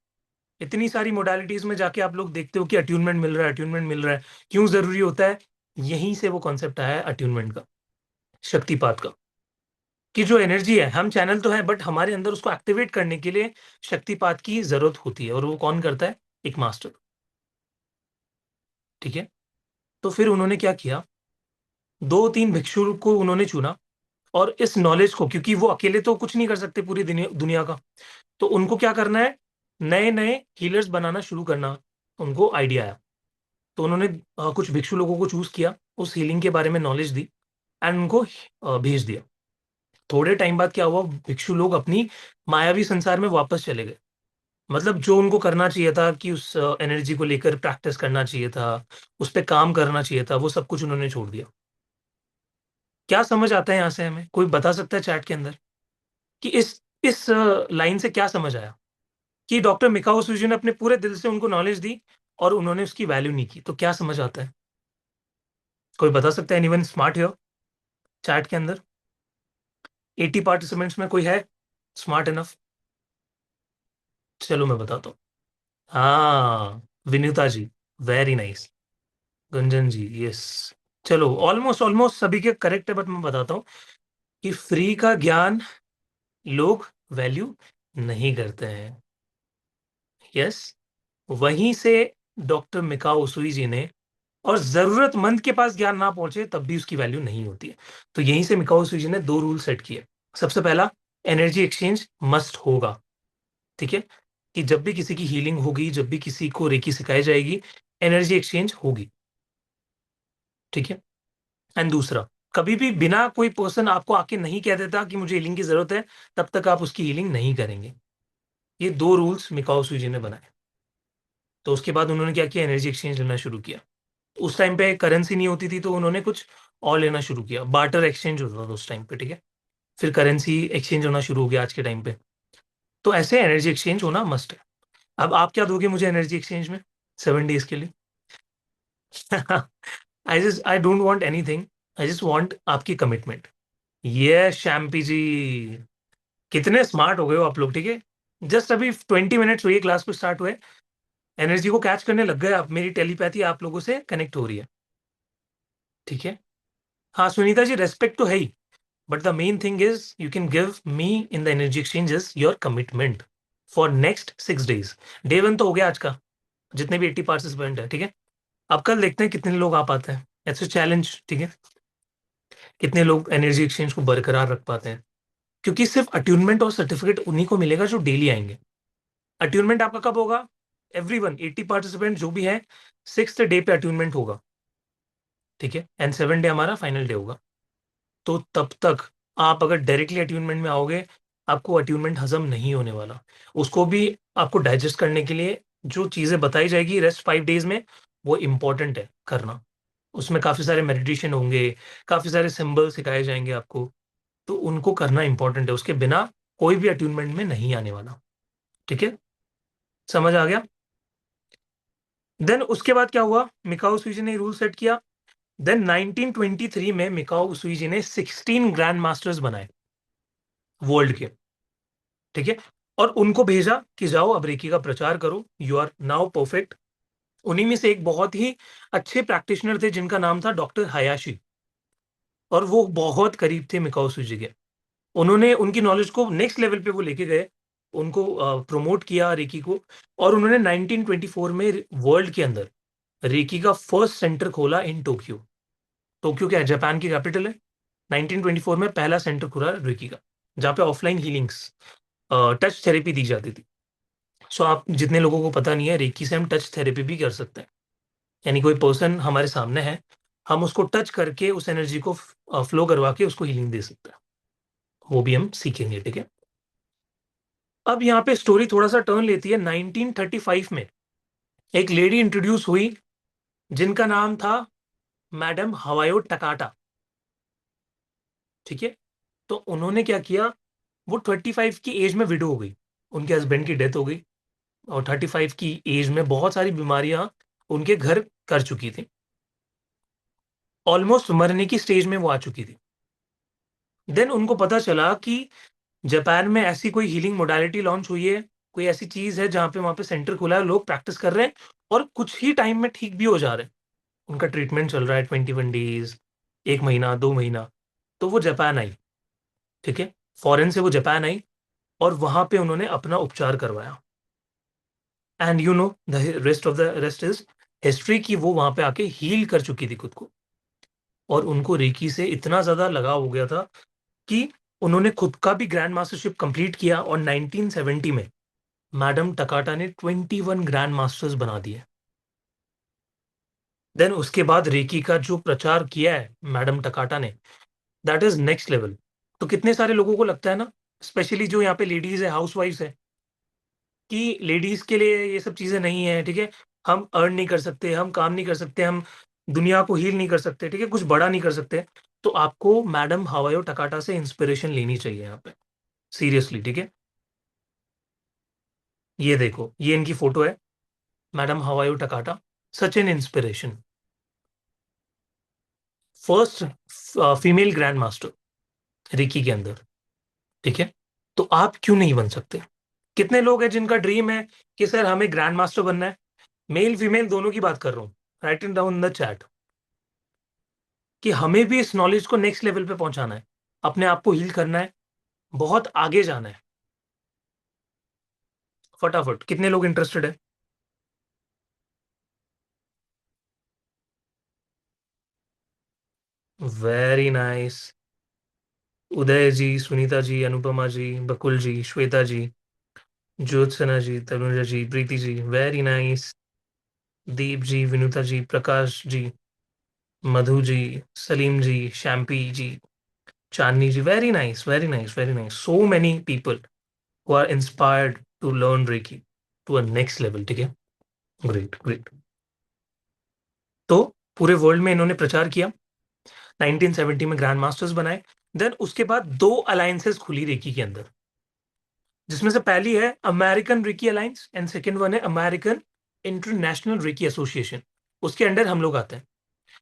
इतनी सारी मोडालिटीज़ में जाके आप लोग देखते हो कि अट्यूनमेंट मिल रहा है, अट्यूनमेंट मिल रहा है। क्यों ज़रूरी होता है? यहीं से वो कॉन्सेप्ट आया है अट्यूनमेंट का, शक्तिपात का, कि जो एनर्जी है, हम चैनल तो हैं बट हमारे अंदर उसको एक्टिवेट करने के लिए शक्तिपात की ज़रूरत होती है और वो कौन करता है? एक मास्टर, ठीक है? तो फिर उन्होंने क्या किया, 2-3 भिक्षु को उन्होंने चुना और इस नॉलेज को, क्योंकि वो अकेले तो कुछ नहीं कर सकते पूरी दुनिया दुनिया का, तो उनको क्या करना है, नए-नए हीलर्स बनाना शुरू करना, उनको आइडिया आया। तो उन्होंने कुछ भिक्षु लोगों को चूज़ किया, उस हीलिंग के बारे में नॉलेज दी एंड उनको भेज दिया। थोड़े टाइम बाद क्या हुआ, भिक्षु लोग अपनी मायावी संसार में वापस चले गए। मतलब जो उनको करना चाहिए था कि उस एनर्जी को लेकर प्रैक्टिस करना चाहिए था, उस पे काम करना चाहिए था, वो सब कुछ उन्होंने छोड़ दिया। क्या समझ आता है यहाँ से हमें? कोई बता सकता है चैट के अंदर कि इस लाइन से क्या समझ आया? कि डॉक्टर मिकाओ सुजी ने अपने पूरे दिल से उनको नॉलेज दी और उन्होंने उसकी वैल्यू नहीं की, तो क्या समझ आता है? कोई बता सकता है? एनीवन स्मार्ट हियर चैट के अंदर? 80 पार्टिसिपेंट्स में कोई है स्मार्ट इनफ? चलो मैं बताता हूँ। हाँ, विनीता जी, वेरी नाइस। गुंजन जी, यस। चलो ऑलमोस्ट ऑलमोस्ट सभी के करेक्ट है, बट मैं बताता हूँ कि फ्री का ज्ञान लोग वैल्यू नहीं करते हैं। यस, वहीं से डॉक्टर मिकाओ उसुई जी ने, और ज़रूरतमंद के पास ज्ञान ना पहुँचे तब भी उसकी वैल्यू नहीं होती है। तो यहीं से मिकाओ उसुई जी ने 2 रूल सेट किए। सबसे पहला, एनर्जी एक्सचेंज मस्ट होगा, ठीक है? कि जब भी किसी की हीलिंग होगी, जब भी किसी को रेकी सिखाई जाएगी, एनर्जी एक्सचेंज होगी, ठीक है? एंड दूसरा, कभी भी बिना कोई पर्सन आपको आके नहीं कह देता कि मुझे हीलिंग की ज़रूरत है, तब तक आप उसकी हीलिंग नहीं करेंगे। ये 2 रूल्स मिकाओ सुई जी ने बनाए। तो उसके बाद उन्होंने क्या किया, एनर्जी एक्सचेंज लेना शुरू किया। उस टाइम पे करेंसी नहीं होती थी, तो उन्होंने कुछ और लेना शुरू किया। बार्टर एक्सचेंज होता था उस टाइम पे, ठीक है? फिर करेंसी एक्सचेंज होना शुरू हो गया आज के टाइम पे। तो ऐसे एनर्जी एक्सचेंज होना मस्ट है। अब आप क्या दोगे मुझे एनर्जी एक्सचेंज में 7 डेज़ के लिए? I don't want anything, I just want आपकी कमिटमेंट। ये शैम्पी जी, कितने स्मार्ट हो गए हो आप लोग, ठीक है? जस्ट अभी 20 मिनट्स हुई है क्लास को स्टार्ट हुए, एनर्जी को कैच करने लग गए आप। मेरी टेलीपैथी आप लोगों से कनेक्ट हो रही है, ठीक है? हाँ, सुनीता जी, रिस्पेक्ट तो है ही, but the main thing is you can give me in the energy exchanges your commitment for next 6 days. Day 1 तो हो गया आज का, जितने भी 80 पार्टिसिपेंट है, ठीक है? अब कल देखते हैं कितने लोग आ पाते हैं। इट्स अ चैलेंज, ठीक है? कितने लोग एनर्जी एक्सचेंज को बरकरार रख पाते हैं। क्योंकि सिर्फ अट्यूनमेंट और सर्टिफिकेट उन्हीं को मिलेगा जो डेली आएंगे। अट्यूनमेंट आपका कब होगा? एवरीवन 80 पार्टिसिपेंट जो भी है, 6th डे पे अट्यूनमेंट होगा, ठीक है, एंड 7 डे हमारा फाइनल डे होगा। तो तब तक आप अगर डायरेक्टली अट्यूनमेंट में आओगे, आपको अट्यूनमेंट हजम नहीं होने वाला। उसको भी आपको डाइजेस्ट करने के लिए जो चीजें बताई जाएगी रेस्ट 5 डेज में, वो इंपॉर्टेंट है करना। उसमें काफी सारे मेडिटेशन होंगे, काफी सारे सिंबल सिखाए जाएंगे आपको, तो उनको करना इंपॉर्टेंट है। उसके बिना कोई भी अट्यूनमेंट में नहीं आने वाला, ठीक है, समझ आ गया? देन उसके बाद क्या हुआ, मिकाओ सुईजी ने रूल सेट किया। देन 1923 में मिकाओ सुईजी ने 16 ग्रैंड मास्टर्स बनाए वर्ल्ड के, ठीक है, और उनको भेजा कि जाओ अब रेकी का प्रचार करो, यू आर नाउ परफेक्ट। उन्हीं में से एक बहुत ही अच्छे प्रैक्टिशनर थे जिनका नाम था डॉक्टर हयाशी, और वो बहुत करीब थे मिकाओ सुजी के। उन्होंने उनकी नॉलेज को नेक्स्ट लेवल पे वो लेके गए, उनको प्रमोट किया रेकी को, और उन्होंने 1924 में वर्ल्ड के अंदर रेकी का फर्स्ट सेंटर खोला इन टोक्यो। टोक्यो क्या है, जापान की कैपिटल है। 1924 में पहला सेंटर खुला रेकी का, जहाँ पे ऑफलाइन हीलिंग्स, टच थेरेपी दी जाती थी। सो आप जितने लोगों को पता नहीं है, रेकी से हम टच थेरेपी भी कर सकते हैं। यानी कोई पर्सन हमारे सामने है, हम उसको टच करके उस एनर्जी को फ्लो करवा के उसको हीलिंग दे सकते हैं। वो भी हम सीखेंगे, ठीक है। अब यहाँ पे स्टोरी थोड़ा सा टर्न लेती है। 1935 में एक लेडी इंट्रोड्यूस हुई जिनका नाम था मैडम हवायो टकाटा, ठीक है। तो उन्होंने क्या किया, वो 35 की एज में विडो हो गई, उनके हस्बैंड की डेथ हो गई, और 35 की एज में बहुत सारी बीमारियां उनके घर कर चुकी थी, ऑलमोस्ट मरने की स्टेज में वो आ चुकी थी। देन उनको पता चला कि जापान में ऐसी कोई हीलिंग मोडालिटी लॉन्च हुई है, कोई ऐसी चीज है जहां पे वहां पे सेंटर खुला है, लोग प्रैक्टिस कर रहे हैं और कुछ ही टाइम में ठीक भी हो जा रहे हैं। उनका ट्रीटमेंट चल रहा है 21 डेज, 1 महीना 2 महीना। तो वो जापान आई, ठीक है, फॉरेन से वो जापान आई, और वहां पे उन्होंने अपना उपचार करवाया। And you know the rest of the rest is history, की वो वहां पे आके हील कर चुकी थी खुद को, और उनको रेकी से इतना ज्यादा लगाव हो गया था कि उन्होंने खुद का भी ग्रैंड मास्टरशिप कंप्लीट किया, और 1970 में मैडम टकाटा ने 21 ग्रैंड मास्टर्स बना दिए। देन उसके बाद रेकी का जो प्रचार किया है मैडम टकाटा ने, दैट इज नेक्स्ट लेवल। तो कितने सारे लोगों को लगता है ना, स्पेशली जो यहाँ पे लेडीज है, हाउस वाइफ्स है, कि लेडीज के लिए ये सब चीजें नहीं है, ठीक है, हम अर्न नहीं कर सकते, हम काम नहीं कर सकते, हम दुनिया को हील नहीं कर सकते, ठीक है, कुछ बड़ा नहीं कर सकते। तो आपको मैडम हवायो टकाटा से इंस्पिरेशन लेनी चाहिए यहाँ पे, सीरियसली, ठीक है। ये देखो, ये इनकी फोटो है, madam Hawayo Takata, such an inspiration, first female grand master reiki के अंदर, ठीक है। तो आप क्यों नहीं बन सकते? कितने लोग हैं जिनका ड्रीम है कि सर हमें ग्रैंड मास्टर बनना है? मेल फीमेल दोनों की बात कर रहा हूँ, right in down the chat, कि हमें भी इस नॉलेज को नेक्स्ट लेवल पे पहुंचाना है, अपने आप को हील करना है, बहुत आगे जाना है। फटाफट कितने लोग इंटरेस्टेड है? Very nice. Uday ji, Sunita ji, Anupama ji, Bakul ji, Shweta ji, Jyotsna ji, Tanuja ji, Preeti ji, very nice. Deep ji, Vinuta ji, Prakash ji, Madhu ji, Salim ji, Shampi ji, Chandni ji, very nice, very nice, very nice. So many people who are inspired to learn reiki to a next level, ठीक है, ग्रेट ग्रेट। तो पूरे वर्ल्ड में इन्होंने प्रचार किया, 1970 में ग्रैंड मास्टर्स बनाए। देन उसके बाद दो अलायंसेस खुली रेकी के अंदर, जिसमें से पहली है American reiki alliance, and second one है अमेरिकन इंटरनेशनल रेकी एसोसिएशन। उसके अंडर हम लोग आते हैं,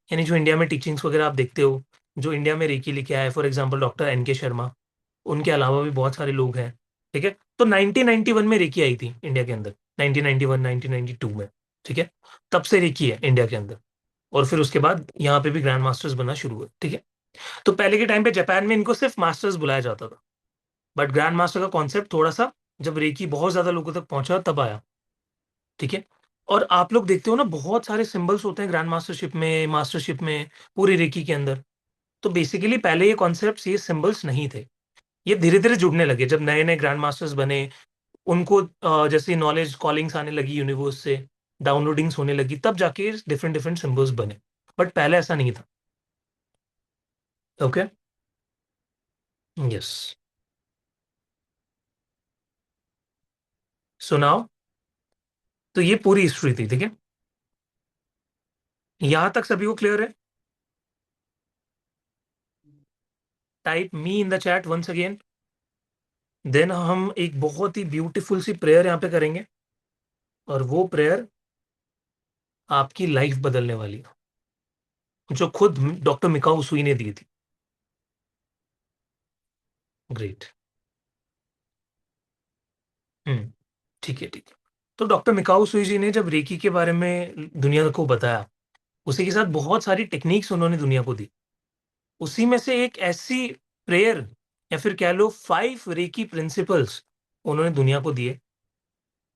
यानी जो इंडिया में टीचिंग्स वगैरह आप देखते हो, जो इंडिया में रेकी लेके आए, फॉर एग्जांपल डॉक्टर एन के शर्मा, उनके अलावा भी बहुत सारे लोग हैं, ठीक है। तो 1991 में रेकी आई थी इंडिया के अंदर, 1991 1992 में, ठीक है। तब से रेकी है इंडिया के अंदर, और फिर उसके बाद यहाँ पे भी ग्रैंड मास्टर्स बनना शुरू हुए, ठीक है। तो पहले के टाइम पे जापान में इनको सिर्फ मास्टर्स बुलाया जाता था, बट ग्रैंड मास्टर का कॉन्सेप्ट थोड़ा सा जब रेकी बहुत ज्यादा लोगों तक पहुंचा तब आया, ठीक है। और आप लोग देखते हो ना, बहुत सारे सिंबल्स होते हैं ग्रैंड मास्टरशिप में, मास्टरशिप में, पूरे रेकी के अंदर। तो बेसिकली पहले ये कॉन्सेप्ट, ये सिंबल्स नहीं थे, ये धीरे-धीरे जुड़ने लगे जब नए-नए ग्रैंड मास्टर्स बने, उनको जैसे नॉलेज कॉलिंग्स आने लगी यूनिवर्स से, डाउनलोडिंग्स होने लगी, तब जाके डिफरेंट-डिफरेंट सिंबल्स बने। बट पहले ऐसा नहीं था। ओके? यस। सो नाउ तो ये पूरी हिस्ट्री थी, ठीक है? यहाँ तक सभी को क्लियर है? Type me in the chat once again. Then हम एक बहुत ही ब्यूटीफुल सी प्रेयर यहाँ पे करेंगे और वो प्रेयर आपकी लाइफ बदलने वाली है, जो खुद डॉक्टर मिकाओ सुई ने दी थी। ग्रेट। हुँ, ठीक है, ठीक है। तो डॉक्टर मिकाओ सुई जी ने जब रेकी के बारे में दुनिया को बताया, उसी के साथ बहुत सारी टेक्निक्स उन्होंने दुनिया को दी। उसी में से एक ऐसी प्रेयर या फिर कह लो 5 रेकी प्रिंसिपल्स उन्होंने दुनिया को दिए,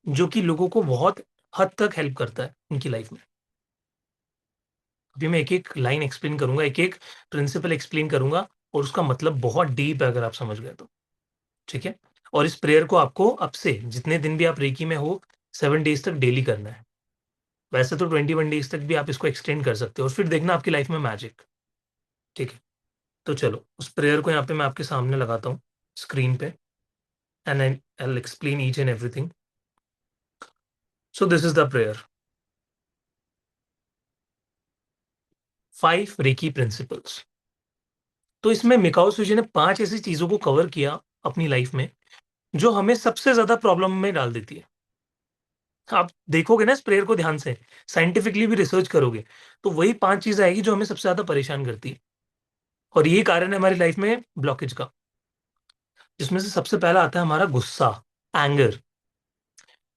जो कि लोगों को बहुत हद तक हेल्प करता है उनकी लाइफ में। अभी मैं एक-एक लाइन एक्सप्लेन करूँगा, एक-एक प्रिंसिपल एक्सप्लेन करूँगा और उसका मतलब बहुत डीप है अगर आप समझ गए तो, ठीक है? और इस प्रेयर को आपको अब से जितने दिन भी आप रेकी में हो 7 डेज़ तक डेली करना है। वैसे तो 21 डेज़ तक भी आप इसको एक्सटेंड कर सकते हो और फिर देखना आपकी लाइफ में मैजिक, ठीक है? तो चलो उस प्रेयर को यहाँ पे मैं आपके सामने लगाता हूँ स्क्रीन पे and I will explain each and everything. So this is the prayer, 5 reiki principles. तो इसमें मिकाओ सुजी ने 5 ऐसी चीज़ों को कवर किया अपनी लाइफ में, जो हमें सबसे ज़्यादा प्रॉब्लम में डाल देती है। आप देखोगे ना इस प्रेयर को ध्यान से, साइंटिफिकली भी रिसर्च करोगे, तो वही 5 चीज़ें आएगी जो हमें सबसे ज़्यादा परेशान करती है और यही कारण है हमारी लाइफ में ब्लॉकेज का। जिसमें से सबसे पहला आता है हमारा गुस्सा, एंगर।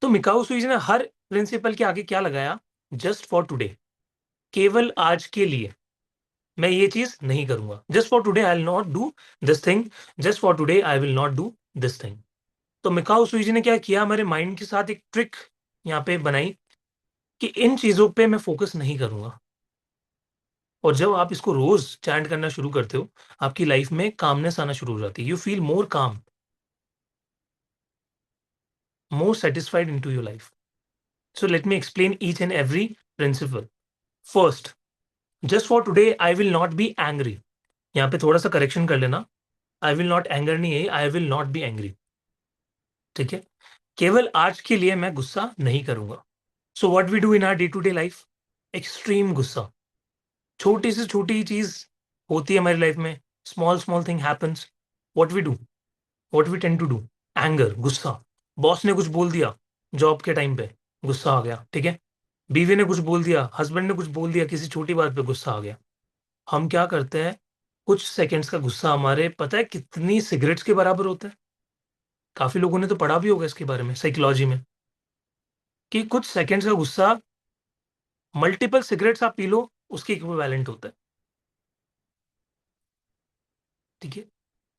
तो मिकाओ सुइज़ ने हर प्रिंसिपल के आगे क्या लगाया? जस्ट फॉर टुडे, केवल आज के लिए मैं ये चीज़ नहीं करूँगा। Just for today I will not do this thing, just for today I will not do this thing. तो मिकाओ सुइज़ी ने क्या किया, हमारे माइंड के साथ एक ट्रिक यहाँ पे बनाई कि इन चीज़ों पे मैं फ़ोकस नहीं करूँगा। और जब आप इसको रोज़ चैंट करना शुरू करते हो, आपकी लाइफ़ में कामनेस आना शुरू हो जाती है। You feel more calm, more satisfied into your life. So let me explain each and every principle. First, just for today I will not be angry. यहाँ पे थोड़ा-सा करेक्शन कर लेना। आई विल नॉट एंगर नहीं है, आई विल नॉट बी एंग्री, ठीक है? केवल आज के लिए मैं गुस्सा नहीं करूँगा। So what we do in our day to day life? Extreme गुस्सा। छोटी से छोटी चीज़ होती है हमारी लाइफ़ में, small small thing happens, what we do? What we tend to do? Anger, गुस्सा। बॉस ने कुछ बोल दिया जॉब के टाइम पे, गुस्सा आ गया, ठीक है? बीवी ने कुछ बोल दिया, हस्बैंड ने कुछ बोल दिया, किसी छोटी बात पे गुस्सा आ गया। हम क्या करते हैं, कुछ सेकंड्स का गुस्सा हमारे पता है कितनी सिगरेट्स के बराबर होता है? काफ़ी लोगों ने तो पढ़ा भी होगा इसके बारे में साइकोलॉजी में, कि कुछ सेकंड्स का गुस्सा मल्टीपल सिगरेट्स आप पी लो, उसके इक्विवेलेंट होता है, ठीक है?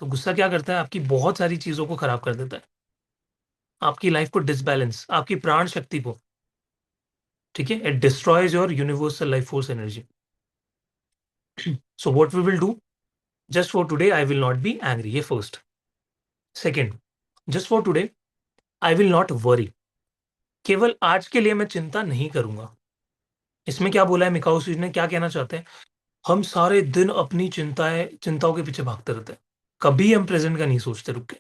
तो गुस्सा क्या करता है, आपकी बहुत सारी चीज़ों को खराब कर देता है। आपकी लाइफ़ को डिसबैलेंस, आपकी प्राण शक्ति को, ठीक है? It destroys your universal life force energy. So what we will do? Just for today I will not be angry, ये first. Second, just for today I will not worry. केवल आज के लिए मैं चिंता नहीं करूँगा। इसमें क्या बोला है मिकाओ सीज ने, क्या कहना चाहते हैं? हम सारे दिन अपनी चिंताओं के पीछे भागते रहते हैं। कभी हम प्रेज़ेंट का नहीं सोचते रुक के।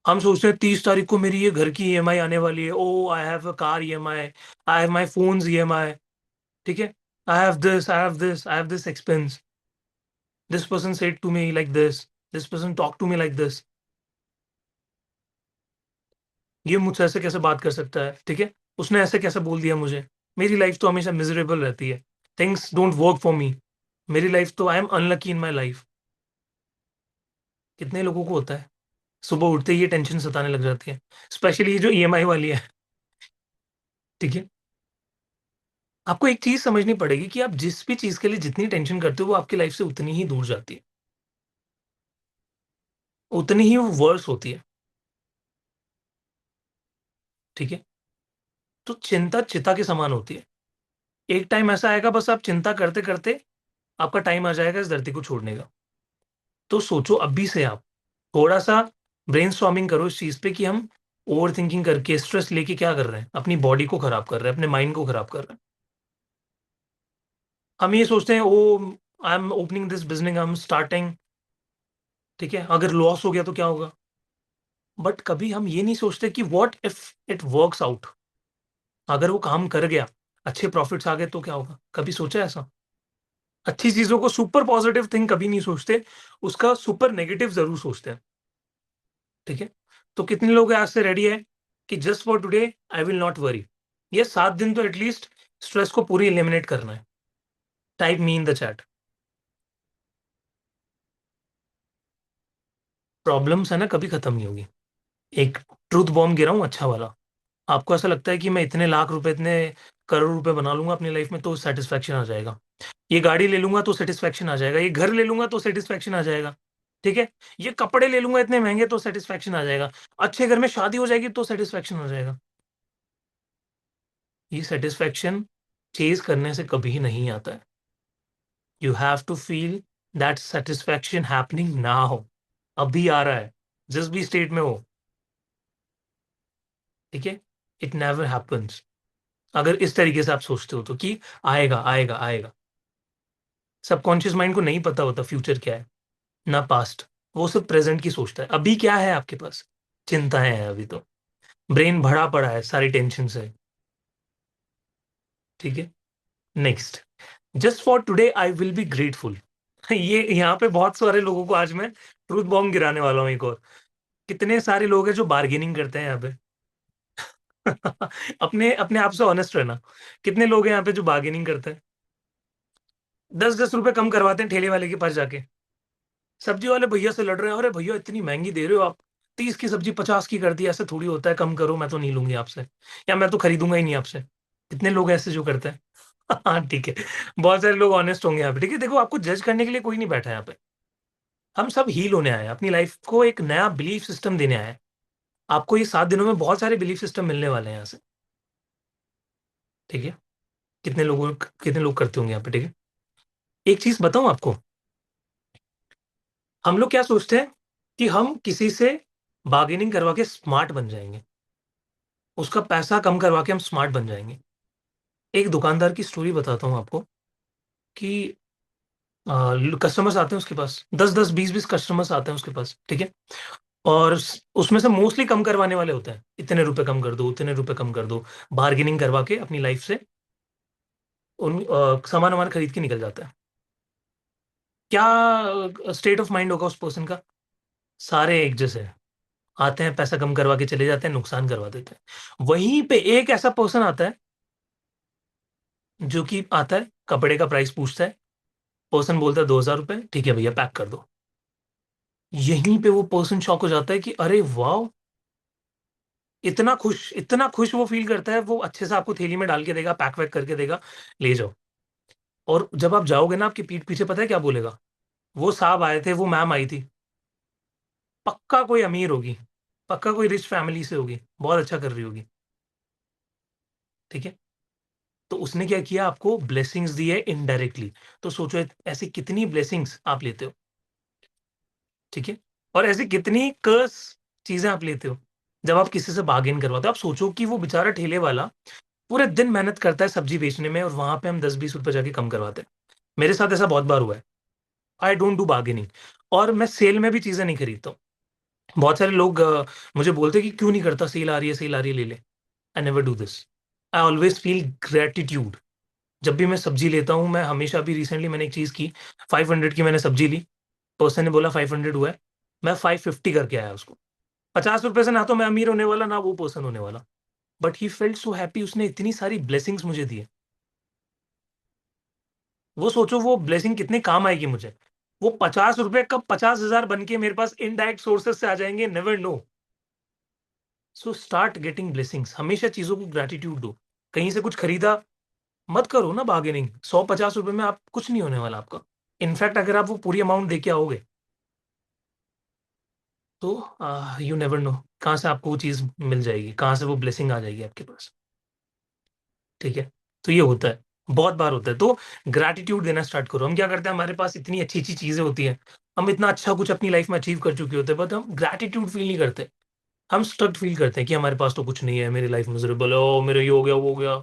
हम सोचते हैं 30 तारीख को मेरी ये घर की ईएमआई आने वाली है। Oh! I have a car EMI, I have my phones EMI, ठीक है? I have this, I have this, I have this expense. This person said to me like this person talked to me like this. ये मुझसे ऐसे कैसे बात कर सकता है, ठीक है? उसने ऐसे कैसे बोल दिया मुझे? मेरी लाइफ़ तो हमेशा मिज़रेबल रहती है। Things don't work for me. मेरी लाइफ़ तो I am unlucky in my life. कितने लोगों को होता है? सुबह उठते ही ये टेंशन सताने लग जाती है। स्पेशली ये जो ईएमआई वाली है, ठीक है? आपको एक चीज़ समझनी पड़ेगी कि आप जिस भी चीज़ के लिए जितनी टेंशन करते हो, वो आपकी लाइफ़ से उतनी ही दूर जाती है। उतनी ही वो वर्स होती है, ठीक है? तो चिंता चिता के समान होती है। एक टाइम ऐसा आएगा बस आप चिंता करते-करते आपका टाइम आ जाएगा इस धरती को छोड़ने का। तो सोचो अभी से आप थोड़ा-सा ब्रेनस्टॉर्मिंग करो इस चीज पे कि हम ओवर थिंकिंग करके स्ट्रेस लेके क्या कर रहे हैं, अपनी बॉडी को खराब कर रहे हैं, अपने माइंड को खराब कर रहे हैं। हम ये सोचते हैं oh I am opening this business, I am starting, ठीक है, अगर लॉस हो गया तो क्या होगा। बट कभी हम ये नहीं सोचते कि what if it works out, अगर वो काम कर गया, अच्छे प्रॉफिट्स आ गए तो क्या होगा, कभी सोचा है ऐसा। अच्छी चीजों को सुपर पॉजिटिव थिंग कभी नहीं सोचते, उसका सुपर नेगेटिव जरूर सोचते हैं। ठीक है। तो कितने लोग आज से रेडी है कि just for today I will not worry, ये 7 दिन तो एटलीस्ट स्ट्रेस को पूरी एलिमिनेट करना है। Type me in the chat. Problems है ना, कभी खत्म नहीं होगी। एक ट्रूथ बॉम्ब गिरा हूं अच्छा वाला। आपको ऐसा लगता है कि मैं इतने लाख रुपए, इतने करोड़ रुपए बना लूंगा अपनी लाइफ में तो सेटिस्फेक्शन आ जाएगा, ये गाड़ी ले लूंगा तो सेटिस्फेक्शन आ जाएगा, ये घर ले लूंगा तो सेटिस्फेक्शन आ जाएगा, ठीक है, ये कपड़े ले लूंगा इतने महंगे तो सेटिस्फेक्शन आ जाएगा, अच्छे घर में शादी हो जाएगी तो सेटिस्फेक्शन हो जाएगा। ये सेटिस्फेक्शन चेज करने से कभी नहीं आता है। You have to feel that satisfaction happening now, अभी आ रहा है, जिस भी स्टेट में हो। ठीक है। It never happens. अगर इस तरीके से आप सोचते हो तो कि आएगा आएगा आएगा। सबकॉन्शियस माइंड को नहीं पता होता फ्यूचर क्या है, ना पास्ट। वो सिर्फ प्रेजेंट की सोचता है। अभी क्या है आपके पास, चिंताएं हैं अभी तो, ब्रेन भरा पड़ा है सारी टेंशन से। ठीक है। Next, just for today I will be grateful. ये यहाँ पे बहुत सारे लोगों को आज मैं ट्रूथ बॉम्ब गिराने वाला हूँ एक और। कितने सारे लोग हैं जो बार्गेनिंग करते हैं यहाँ पे। अपने अपने आप से ऑनेस्ट रहना। कितने लोग हैं यहाँ पे जो बार्गेनिंग करते हैं, 10-10 रुपए कम करवाते हैं ठेले वाले के पास जाके। सब्जी वाले भैया से लड़ रहे हैं, अरे भैया इतनी महंगी दे रहे हो आप, 30 की सब्जी 50 की कर दी, ऐसे थोड़ी होता है, कम करो, मैं तो नहीं लूंगी आपसे, या मैं तो खरीदूंगा ही नहीं आपसे। कितने लोग ऐसे जो करते हैं। हाँ ठीक है। बहुत सारे लोग ऑनेस्ट होंगे यहाँ पे। ठीक है, देखो आपको जज करने के लिए कोई नहीं बैठा है यहाँ पे। हम सब हील होने आए हैं, अपनी लाइफ को एक नया बिलीफ सिस्टम देने आए हैं। आपको ये 7 दिनों में बहुत सारे बिलीफ सिस्टम मिलने वाले हैं यहाँ से। ठीक है। कितने लोग करते होंगे यहाँ पे। ठीक है। एक चीज बताऊं आपको, हम लोग क्या सोचते हैं कि हम किसी से बार्गेनिंग करवा के स्मार्ट बन जाएंगे, उसका पैसा कम करवा के हम स्मार्ट बन जाएंगे। एक दुकानदार की स्टोरी बताता हूँ आपको कि कस्टमर्स आते हैं उसके पास, 10-10 20-20 कस्टमर्स आते हैं उसके पास। ठीक है। और उसमें से मोस्टली कम करवाने वाले होते हैं, इतने रुपए कम कर दो, उतने रुपए कम कर दो, बार्गेनिंग करवा के अपनी लाइफ से उन सामान वामान खरीद के निकल जाता है। क्या स्टेट ऑफ माइंड होगा उस पर्सन का। सारे एक जैसे हैं, आते हैं पैसा कम करवा के चले जाते हैं, नुकसान करवा देते हैं। वहीं पे एक ऐसा पर्सन आता है जो कि आता है, कपड़े का प्राइस पूछता है, पर्सन बोलता है 2,000 रुपए, ठीक है भैया पैक कर दो। यहीं पे वो पर्सन शॉक हो जाता है कि अरे वाह, इतना खुश वो फील करता है, वो अच्छे से आपको थैली में डाल के देगा, पैक वैक करके देगा, ले जाओ। और जब आप जाओगे ना, आपकी पीठ पीछे पता है क्या बोलेगा, वो साहब आए थे, वो मैम आई थी, पक्का कोई अमीर होगी, पक्का कोई रिच फैमिली से होगी, बहुत अच्छा कर रही होगी। ठीक है। तो उसने क्या किया, आपको ब्लेसिंग्स दी है इनडायरेक्टली। तो सोचो ऐसी कितनी ब्लेसिंग्स आप लेते हो। ठीक है। और ऐसी कितनी कर्स चीजें आप लेते हो जब आप किसी से बार्गेन करवाते हो। आप सोचो कि वो बेचारा ठेले वाला पूरे दिन मेहनत करता है सब्जी बेचने में, और वहां पे हम 10-20 रुपए जाके कम करवाते हैं। मेरे साथ ऐसा बहुत बार हुआ है। I don't do bargaining. और मैं सेल में भी चीजें नहीं खरीदता हूँ। बहुत सारे लोग मुझे बोलते हैं कि क्यों नहीं करता, सेल आ रही है, सेल आ रही है, ले ले। I never do this. I always feel gratitude. जब भी मैं सब्जी लेता हूँ, मैं हमेशा, भी रिसेंटली मैंने एक चीज की, 500 की मैंने सब्जी ली, पर्सन ने बोला 500 हुआ है, मैं 550 करके आया उसको। 50 रुपए से ना तो मैं अमीर होने वाला, ना वो पर्सन होने वाला। But he felt so happy, उसने इतनी सारी ब्लेसिंग्स मुझे दी है। वो सोचो वो ब्लेसिंग कितने काम आएगी मुझे। वो 50 रुपए कब 50,000 बन के मेरे पास इनडायरेक्ट सोर्सेस से आ जाएंगे, never know. So start getting blessings, हमेशा चीजों को ग्रेटिट्यूड दो। कहीं से कुछ खरीदा, मत करो ना बार्गेनिंग, 150 रुपए में आप कुछ नहीं होने वाला आपका। इनफैक्ट अगर आप वो पूरी अमाउंट दे के आओगे तो यू नेवर नो कहाँ से आपको वो चीज मिल जाएगी, कहाँ से वो ब्लेसिंग आ जाएगी आपके पास। ठीक है। तो ये होता है, बहुत बार होता है। तो ग्रैटिट्यूड देना स्टार्ट करो। हम क्या करते हैं, हमारे पास इतनी अच्छी अच्छी चीजें होती हैं, हम इतना अच्छा कुछ अपनी लाइफ में अचीव कर चुके होते हैं, बट हम ग्रैटिट्यूड फील नहीं करते। हम स्ट्रक्ट फील करते हैं कि हमारे पास तो कुछ नहीं है, मेरी लाइफ मिजरेबल है, ओ मेरा ये हो गया वो हो गया,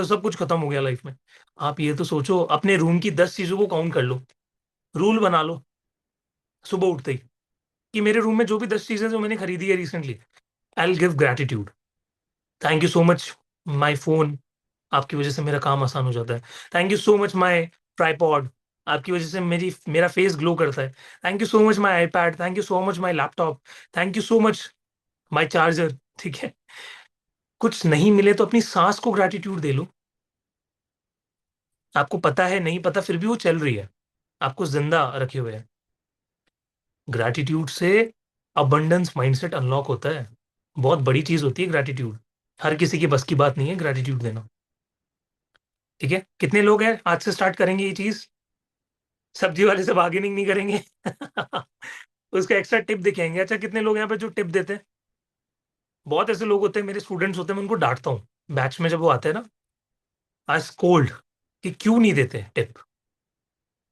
सब कुछ खत्म हो गया लाइफ में। आप ये तो सोचो, अपने रूम की 10 चीजों को काउंट कर लो, रूल बना लो सुबह उठते ही, कि मेरे रूम में जो भी 10 चीजें जो मैंने खरीदी है recently, I will give gratitude. Thank you so much my phone, आपकी वजह से मेरा काम आसान हो जाता है। Thank you so much my tripod, आपकी वजह से मेरा फेस ग्लो करता है। Thank you so much my iPad, thank you so much my laptop, thank you so much my charger. ठीक है, कुछ नहीं मिले तो अपनी सांस को ग्रैटिट्यूड दे लो। आपको पता है नहीं पता, फिर भी वो चल रही है, आपको जिंदा रखे हुए है। ग्रैटिट्यूड से अबंडेंस माइंडसेट अनलॉक होता है। बहुत बड़ी चीज होती है ग्रैटिट्यूड। हर किसी की बस की बात नहीं है ग्रैटिट्यूड देना। ठीक है, कितने लोग हैं आज से स्टार्ट करेंगे ये चीज, सब्जी वाले से बार्गेनिंग नहीं करेंगे। उसका एक्स्ट्रा टिप दिखाएंगे। अच्छा, कितने लोग यहाँ पे जो टिप देते हैं? बहुत ऐसे लोग होते हैं, मेरे स्टूडेंट्स होते हैं, मैं उनको डांटता हूँ बैच में जब वो आते हैं ना, आई स्कोल्ड कि क्यों नहीं देते टिप।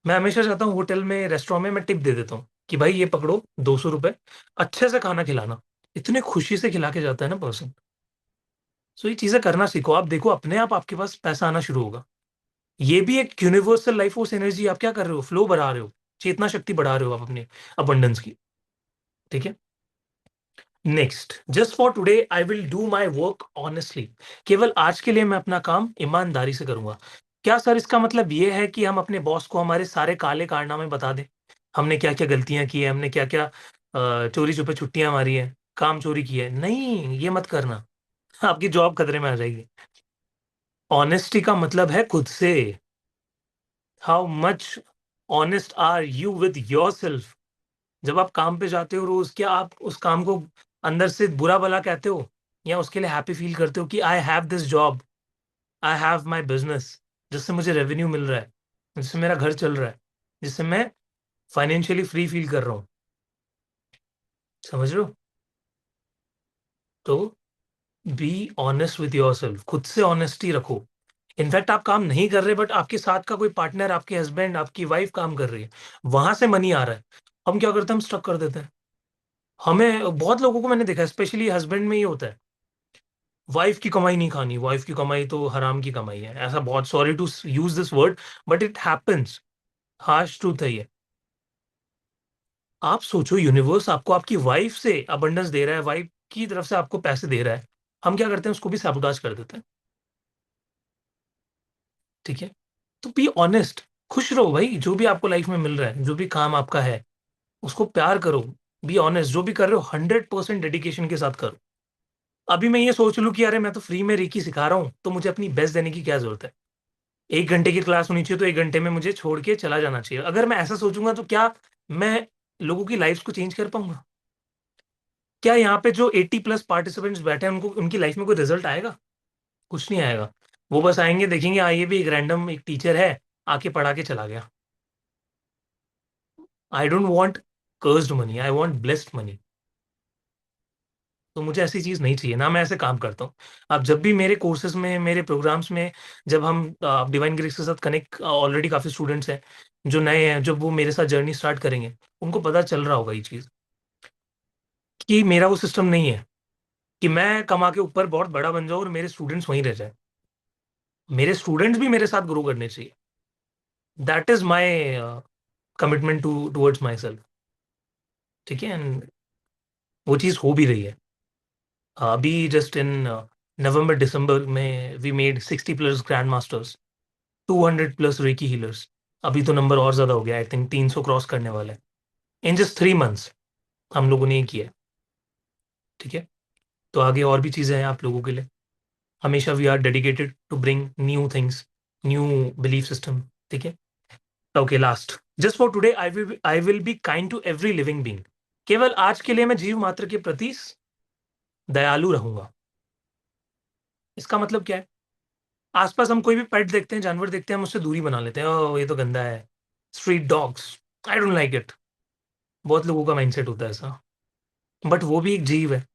मैं हमेशा चाहता हूँ होटल में रेस्टोरेंट में मैं टिप दे देता हूँ कि भाई ये पकड़ो 200 रुपए, अच्छे से खाना खिलाना। इतने खुशी से खिला के जाता है ना पर्सन। सो ये चीजें करना सीखो, आप देखो अपने आप आपके पास पैसा आना शुरू होगा। ये भी एक यूनिवर्सल लाइफ फोर्स एनर्जी, आप क्या कर रहे हो, फ्लो बढ़ा रहे हो, चेतना शक्ति बढ़ा रहे हो आप अपने अबंडेंस की। ठीक है, next, just for today I will do my work honestly. केवल आज के लिए मैं अपना काम ईमानदारी से करूंगा। क्या सर इसका मतलब ये है कि हम अपने बॉस को हमारे सारे काले कारनामे बता दें, हमने क्या क्या गलतियां की है, हमने क्या क्या चोरी छुपे छुट्टियां मारी है, काम चोरी की है? नहीं, ये मत करना। आपकी जॉब खतरे में आ जाएगी। ऑनेस्टी का मतलब है खुद से। How much honest are you with yourself? जब आप काम पे जाते हो रोज, क्या आप उस काम को अंदर से बुरा भला कहते हो, या उसके लिए हैप्पी फील करते हो कि आई have this job, I have my business, जिससे मुझे रेवेन्यू मिल रहा है, जिससे मेरा घर चल रहा है, जिससे मैं फाइनेंशियली फ्री फील कर रहा हूँ? समझ रहे हो? तो be honest with your self, खुद से ऑनेस्टी रखो। इनफैक्ट आप काम नहीं कर रहे, बट आपके साथ का कोई पार्टनर, आपके हस्बैंड, आपकी वाइफ काम कर रही है, वहां से मनी आ रहा है, हम क्या करते हैं, हम स्टक कर देते हैं। हमें बहुत लोगों को मैंने देखा, स्पेशली हस्बैंड में ही होता है, वाइफ की कमाई नहीं खानी, वाइफ की कमाई तो हराम की कमाई है, ऐसा बहुत, sorry to use this word, but it happens. Harsh truth है ये। आप सोचो, यूनिवर्स आपको आपकी वाइफ से अबंडेंस दे रहा है, वाइफ की तरफ से आपको पैसे दे रहा है, हम क्या करते हैं, उसको भी सैबोटाज कर देते हैं। ठीक है, तो बी ऑनेस्ट, खुश रहो भाई, जो भी आपको लाइफ में मिल रहा है, जो भी काम आपका है, उसको प्यार करो। बी ऑनेस्ट, जो भी कर रहे हो 100% डेडिकेशन के साथ करो। अभी मैं ये सोच लूं कि अरे मैं तो फ्री में रेकी सिखा रहा हूँ, तो मुझे अपनी बेस्ट देने की क्या जरूरत है? 1 घंटे की क्लास होनी चाहिए तो 1 घंटे में मुझे छोड़ के चला जाना चाहिए। अगर मैं ऐसा सोचूंगा तो क्या मैं लोगों की लाइफ को चेंज कर पाऊंगा? क्या यहाँ पे जो 80+ पार्टिसिपेंट्स बैठे हैं, उनको उनकी लाइफ में कोई रिजल्ट आएगा? कुछ नहीं आएगा। वो बस आएंगे, देखेंगे ये भी एक रैंडम एक टीचर है, आके पढ़ा के चला गया। I don't want cursed money, I want blessed money. तो मुझे ऐसी चीज नहीं चाहिए ना, मैं ऐसे काम करता हूँ। अब जब भी मेरे कोर्सेज में, मेरे प्रोग्राम्स में, जब हम डिवाइन ग्रेस के साथ कनेक्ट, ऑलरेडी काफी स्टूडेंट्स हैं जो नए हैं, जब वो मेरे साथ जर्नी स्टार्ट करेंगे, उनको पता चल रहा होगा ये चीज, कि मेरा वो सिस्टम नहीं है कि मैं कमा के ऊपर बहुत बड़ा बन जाऊं और मेरे स्टूडेंट्स वहीं रह जाए। मेरे स्टूडेंट्स भी मेरे साथ ग्रो करने चाहिए। That is my commitment towards my self. ठीक है, एंड वो चीज हो भी रही है। अभी जस्ट इन नवंबर दिसंबर में we made 60+ grand masters, 200+ reiki healers. अभी तो नंबर और ज्यादा हो गया, आई थिंक 300 क्रॉस करने वाला है इन जस्ट 3 मंथ्स। हम लोगों ने ये किया है। ठीक है, तो आगे और भी चीजें हैं आप लोगों के लिए। हमेशा we are dedicated to bring new things, new belief system. ठीक है, okay, last, just for today I will be kind to every living being. केवल आज के लिए मैं जीव मात्र के प्रति दयालु रहूंगा। इसका मतलब क्या है? आसपास हम कोई भी पेट देखते हैं, जानवर देखते हैं, हम उससे दूरी बना लेते हैं, ओ ये तो गंदा है, street dogs, I don't like it. बहुत लोगों का माइंडसेट होता है ऐसा, बट वो भी एक जीव है,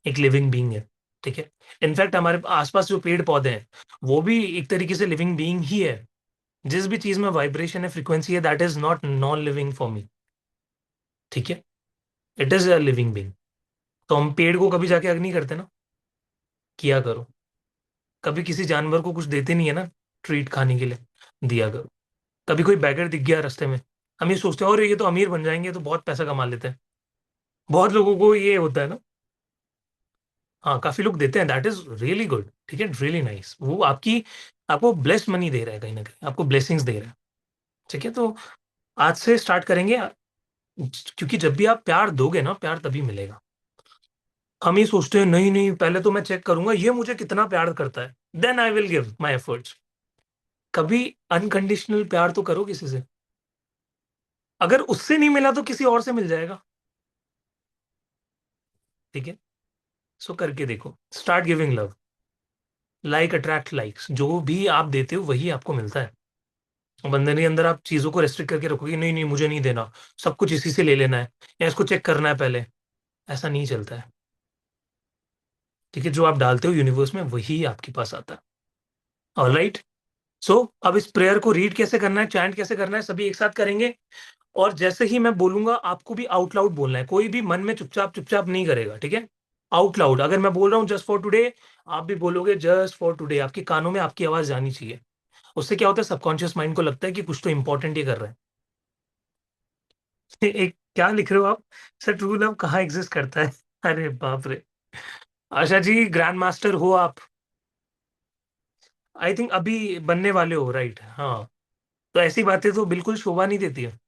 एक लिविंग बीइंग है। ठीक है, इनफैक्ट हमारे आसपास जो पेड़ पौधे हैं, वो भी एक तरीके से लिविंग बीइंग ही है। जिस भी चीज में वाइब्रेशन है, फ्रीक्वेंसी है, that is not non living for me. ठीक है, it is a living being. तो हम पेड़ को कभी जाके अग्नि करते ना, किया करो। कभी किसी जानवर को कुछ देते नहीं है ना, ट्रीट खाने के लिए, दिया करो। कभी कोई बैगर दिख गया रास्ते में, हम ये सोचते हैं और ये तो अमीर बन जाएंगे, तो बहुत पैसा कमा लेते हैं। बहुत लोगों को ये होता है ना। हाँ, काफी लोग देते हैं, दैट इज रियली गुड, ठीक है, रियली नाइस। वो आपकी, आपको ब्लेस्ड मनी दे रहा है, कहीं ना कहीं आपको ब्लेसिंग्स दे रहा है। ठीक है, तो आज से स्टार्ट करेंगे, क्योंकि जब भी आप प्यार दोगे ना, प्यार तभी मिलेगा। हम ये सोचते हैं नहीं नहीं, पहले तो मैं चेक करूंगा ये मुझे कितना प्यार करता है, then I will give my efforts. कभी अनकंडीशनल प्यार तो करो किसी से। अगर उससे नहीं मिला तो किसी और से मिल जाएगा। ठीक है, सो करके देखो, start giving love. Like attract likes, जो भी आप देते हो वही आपको मिलता है। और बंदे के अंदर आप चीजों को रेस्ट्रिक्ट करके रखोगे, नहीं नहीं मुझे नहीं देना, सब कुछ इसी से ले लेना है, या इसको चेक करना है पहले, ऐसा नहीं चलता है। ठीक है, जो आप डालते हो यूनिवर्स में वही आपके पास आता है। ऑलराइट। सो अब इस प्रेयर को रीड कैसे करना है, चैंट कैसे करना है, सभी एक साथ करेंगे। और जैसे ही मैं बोलूंगा आपको भी आउट लाउड बोलना है, कोई भी मन में चुपचाप चुपचाप नहीं करेगा, ठीक है। आउट लाउड, अगर मैं बोल रहा हूँ जस्ट फॉर टुडे, आप भी बोलोगे जस्ट फॉर टुडे, आपके कानों में आपकी आवाज जानी चाहिए। उससे क्या होता है, सबकॉन्शियस माइंड को लगता है कि कुछ तो इंपॉर्टेंट ये कर रहे हैं। एक क्या लिख रहे हो आप? सर ट्रू लव कहाँ एग्जिस्ट करता है? अरे बाप रे। आशा जी, ग्रैंड मास्टर हो आप? आई थिंक अभी बनने वाले हो, राइट? हाँ। तो ऐसी बातें तो बिल्कुल शोभा नहीं देती है।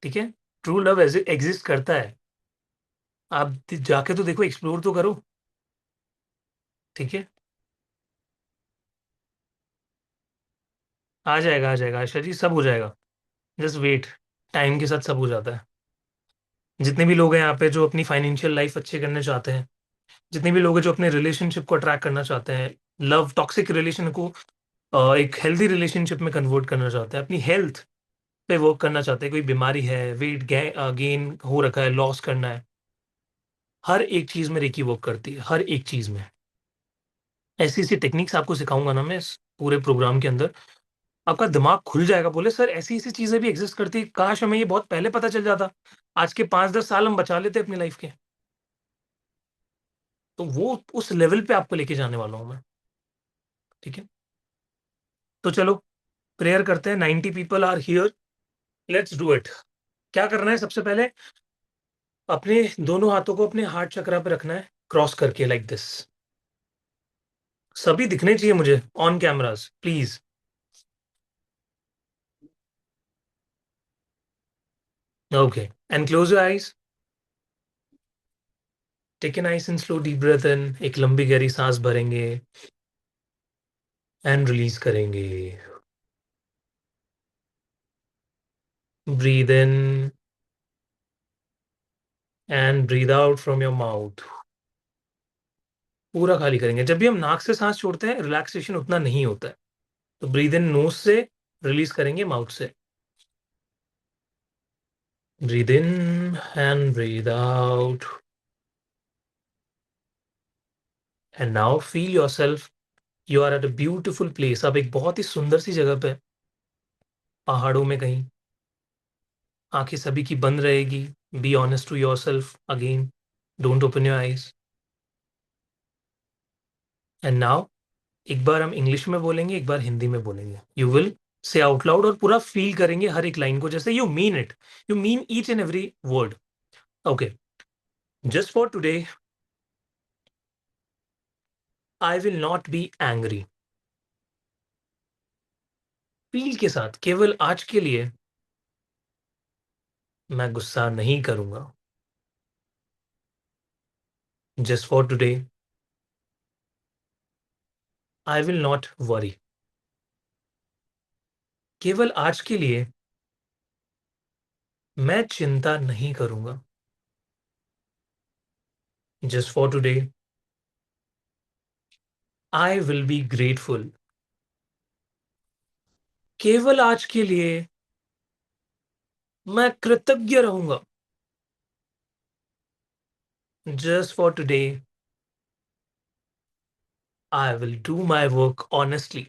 ठीक है, ट्रू लव एग्जिस्ट करता है। आप जाके तो देखो, एक्सप्लोर तो करो। ठीक है, आ जाएगा आशा जी, सब हो जाएगा। जस्ट वेट, टाइम के साथ सब हो जाता है। जितने भी लोग हैं यहाँ पे जो अपनी फाइनेंशियल लाइफ अच्छे करना चाहते हैं, जितने भी लोग हैं जो अपने रिलेशनशिप को अट्रैक्ट करना चाहते हैं, लव टॉक्सिक रिलेशन को एक हेल्दी रिलेशनशिप में कन्वर्ट करना चाहते हैं, अपनी हेल्थ पे वर्क करना चाहते हैं, कोई बीमारी है, वेट गेन हो रखा है, लॉस करना है, हर एक चीज में रेकी वर्क करती है, हर एक चीज में। ऐसी ऐसी टेक्निक्स आपको सिखाऊंगा ना मैं इस पूरे प्रोग्राम के अंदर, आपका दिमाग खुल जाएगा। बोले सर ऐसी ऐसी चीजें भी एग्जिस्ट करती है, काश हमें ये बहुत पहले पता चल जाता, आज के 5-10 साल हम बचा लेते अपनी लाइफ के। तो वो उस लेवल पे आपको लेके जाने वाला हूं मैं। ठीक है, तो चलो प्रेयर करते हैं। 90 people are here, let's do it. क्या करना है सबसे पहले, अपने दोनों हाथों को अपने हार्ट चक्रा पे रखना है, क्रॉस करके लाइक दिस। सभी दिखने चाहिए मुझे on cameras, please. Okay, and close your eyes. Take a nice and slow deep breath in, एक लंबी गहरी सांस भरेंगे एंड रिलीज करेंगे। Breathe in and breathe out from your mouth. पूरा खाली करेंगे। जब भी हम नाक से सांस छोड़ते हैं, रिलैक्सेशन उतना नहीं होता है। तो ब्रीद इन नोज से, रिलीज करेंगे माउथ से। Breathe in and breathe out. And now feel yourself, you are at a beautiful place. अब एक बहुत ही सुंदर सी जगह पे, पहाड़ों में कहीं। आंखें सभी की बंद रहेगी। Be honest to yourself again, don't open your eyes. And now, एक बार हम इंग्लिश में बोलेंगे, एक बार हिंदी में बोलेंगे। You will say out loud और पूरा फील करेंगे हर एक लाइन को, जैसे you mean it, you mean each and every word. Okay, just for today I will not be angry. Feel के साथ, केवल आज के लिए मैं गुस्सा नहीं करूंगा। Just for today I will not worry. केवल आज के लिए मैं चिंता नहीं करूंगा। Just for today I will be grateful. केवल आज के लिए मैं कृतज्ञ रहूंगा। Just for today I will do my work honestly.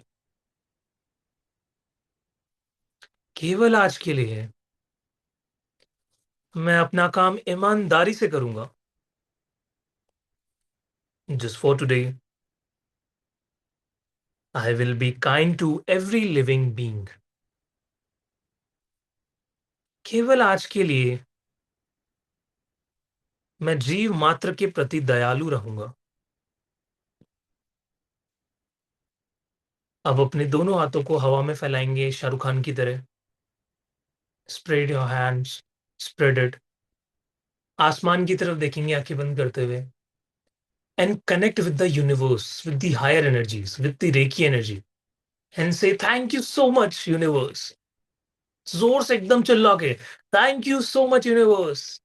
केवल आज के लिए मैं अपना काम ईमानदारी से करूंगा। Just for today I will be kind to every living being. केवल आज के लिए मैं जीव मात्र के प्रति दयालु रहूंगा। अब अपने दोनों हाथों को हवा में फैलाएंगे शाहरुख खान की तरह। Spread your hands, spread it. आसमान की तरफ देखेंगे आंखें बंद करते हुए। And connect with the universe, with the higher energies, with the reiki energy. And say thank you so much universe. जोर से एकदम चिल्ला के, thank you so much universe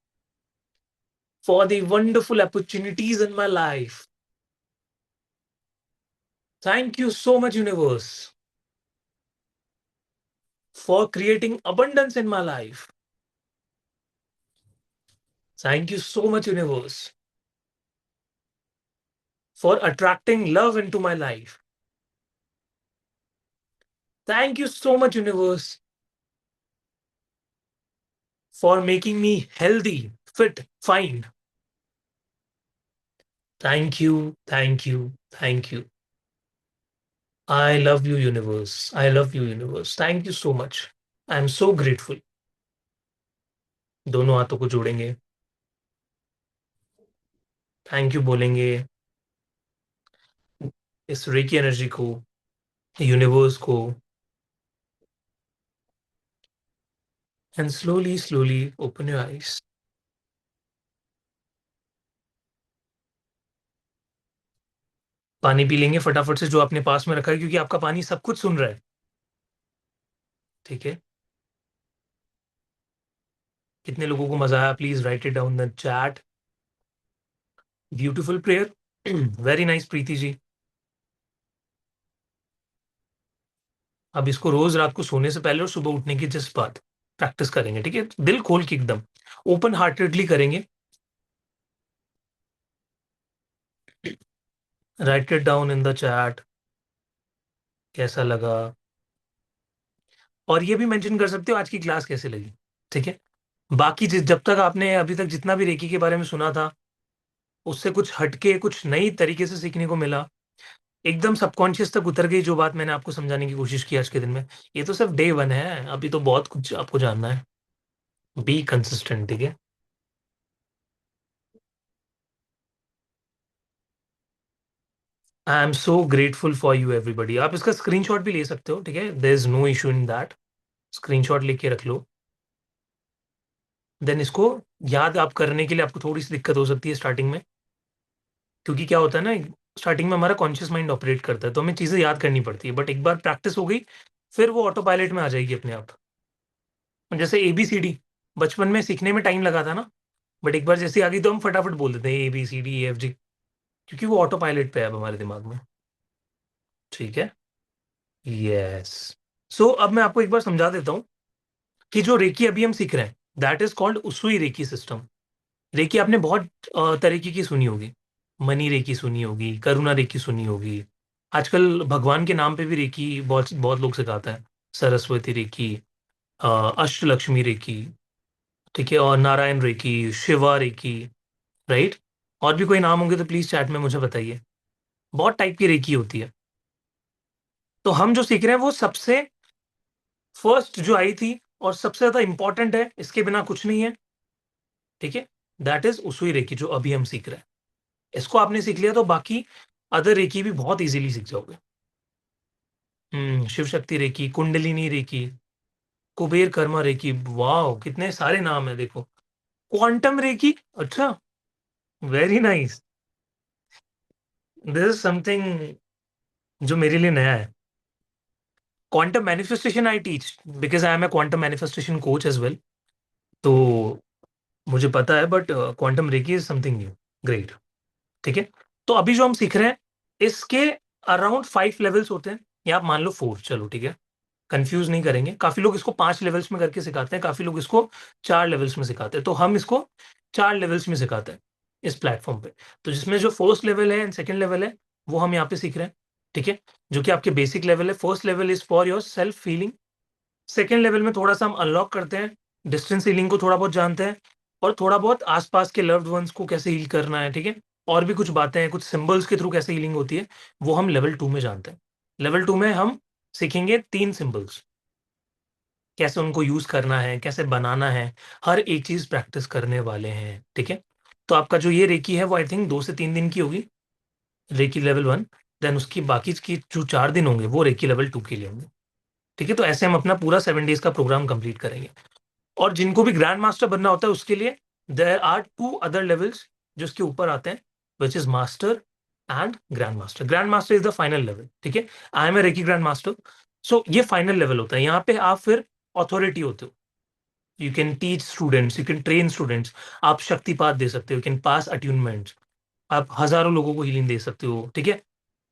for the wonderful opportunities in my life. Thank you so much universe for creating abundance in my life. Thank you so much, universe, for attracting love into my life. Thank you so much, universe, for making me healthy, fit, fine. Thank you, thank you, thank you. I love you, universe. I love you, universe. Thank you so much. I am so grateful. दोनों हाथों को जोड़ेंगे, thank you बोलेंगे इस recce energy को, universe को, and slowly slowly open your eyes. पानी P लेंगे फटाफट से जो आपने पास में रखा है, क्योंकि आपका पानी सब कुछ सुन रहा है। ठीक है, कितने लोगों को मजा आया please write it down the chat. Beautiful prayer, very nice Preeti ji. अब इसको रोज रात को सोने से पहले और सुबह उठने की जस्ट बात प्रैक्टिस करेंगे, ठीक है, दिल खोल के एकदम ओपन हार्टेडली करेंगे। Right it down in the chat, कैसा लगा। और ये भी मेंशन कर सकते हो आज की क्लास कैसे लगी। ठीक है, बाकी जब तक आपने अभी तक जितना भी रेकी के बारे में सुना था, उससे कुछ हटके कुछ नई तरीके से सीखने को मिला, एकदम सबकॉन्शियस तक उतर गई जो बात मैंने आपको समझाने की कोशिश की आज के दिन में। ये तो सिर्फ डे वन है, अभी तो बहुत कुछ आपको जानना है। बी कंसिस्टेंट, ठीक है। I am so grateful for you everybody. आप इसका स्क्रीनशॉट भी ले सकते हो, ठीक है, there is no issue in that. Screenshot लेके रख लो। देन इसको याद आप करने के लिए आपको थोड़ी सी दिक्कत हो सकती है स्टार्टिंग में, क्योंकि क्या होता है ना, स्टार्टिंग में हमारा कॉन्शियस माइंड ऑपरेट करता है तो हमें चीजें याद करनी पड़ती है, बट एक बार प्रैक्टिस हो गई फिर वो ऑटो पायलट में आ जाएगी अपने आप। जैसे ABCD बचपन में सीखने में टाइम लगा था ना, बट एक बार जैसे आ गई तो हम फटाफट बोल देते हैं ABCD EFG, क्योंकि वो ऑटो पायलट पे है अब हमारे दिमाग में। ठीक है, यस। सो अब मैं आपको एक बार समझा देता हूँ कि जो रेकी अभी हम सीख रहे हैं, that is called Usui reiki system. Reiki आपने बहुत तरीके की सुनी होगी। मनी रेकी सुनी होगी, करुणा रेकी सुनी होगी। आजकल भगवान के नाम पे भी रेकी बहुत बहुत लोग सिखाता है। सरस्वती रेकी, अष्टलक्ष्मी रेकी, ठीक है, और Narayan reiki, Shiva reiki, right. और भी कोई नाम होंगे तो प्लीज चैट में मुझे बताइए। बहुत टाइप की रेकी होती है। तो हम जो सीख रहे हैं वो सबसे फर्स्ट जो आई थी और सबसे ज्यादा इंपॉर्टेंट है, इसके बिना कुछ नहीं है। ठीक है, दैट इज उसुई रेकी जो अभी हम सीख रहे हैं। इसको आपने सीख लिया तो बाकी अदर रेकी भी बहुत इजीली सीख जाओगे। Shiv Shakti reiki, Kundalini reiki, Kuber Karma reiki, वाह कितने सारे नाम है देखो। क्वांटम रेकी, अच्छा, very nice. This is something जो मेरे लिए नया है। Quantum manifestation I teach because I am a quantum manifestation coach as well. तो मुझे पता है, but quantum reiki is something new. Great. ठीक है, तो अभी जो हम सीख रहे हैं इसके अराउंड 5 लेवल्स होते हैं, या आप मान लो 4, चलो ठीक है, कंफ्यूज नहीं करेंगे। काफी लोग इसको 5 लेवल्स में करके सिखाते हैं, काफी लोग इसको 4 लेवल्स में सिखाते हैं, तो हम इसको 4 लेवल्स में सिखाते हैं इस प्लेटफॉर्म पे। तो जिसमें जो फर्स्ट लेवल है एंड सेकंड लेवल है वो हम यहाँ पे सीख रहे हैं। ठीक है, जो कि आपके बेसिक लेवल है। First level is for your self feeling, second level में थोड़ा सा हम अनलॉक करते हैं, डिस्टेंस हीलिंग को थोड़ा बहुत जानते हैं, और थोड़ा बहुत आसपास के लव्ड वंस को कैसे हील करना है, ठीक है। और भी कुछ बातें हैं, कुछ सिंबल्स के थ्रू कैसे हीलिंग होती है, वो हम लेवल 2 में जानते हैं। लेवल 2 में हम सीखेंगे 3 सिंबल्स, कैसे उनको यूज करना है, कैसे बनाना है, हर एक चीज प्रैक्टिस करने वाले हैं, ठीक है। तो आपका जो ये रेकी है वो आई थिंक 2 से 3 दिन की होगी, रेकी लेवल 1। देन उसकी बाकी की जो 4 दिन होंगे वो रेकी लेवल 2 के लिए होंगे, ठीक है। तो ऐसे हम अपना पूरा 7 डेज का प्रोग्राम कंप्लीट करेंगे। और जिनको भी ग्रैंड मास्टर बनना होता है उसके लिए देयर आर 2 अदर लेवल्स जो उसके ऊपर आते हैं, which is master and grand master. Grand master is the final level, ठीक है। I am a reiki grand master. So ये फाइनल लेवल होता है, यहाँ पे आप फिर अथॉरिटी होते हो। You can teach students, you can train students, आप शक्तिपात दे सकते हो, यू कैन पास अट्यूनमेंट्स, आप हजारों लोगों को हीलिंग दे सकते हो, ठीक है।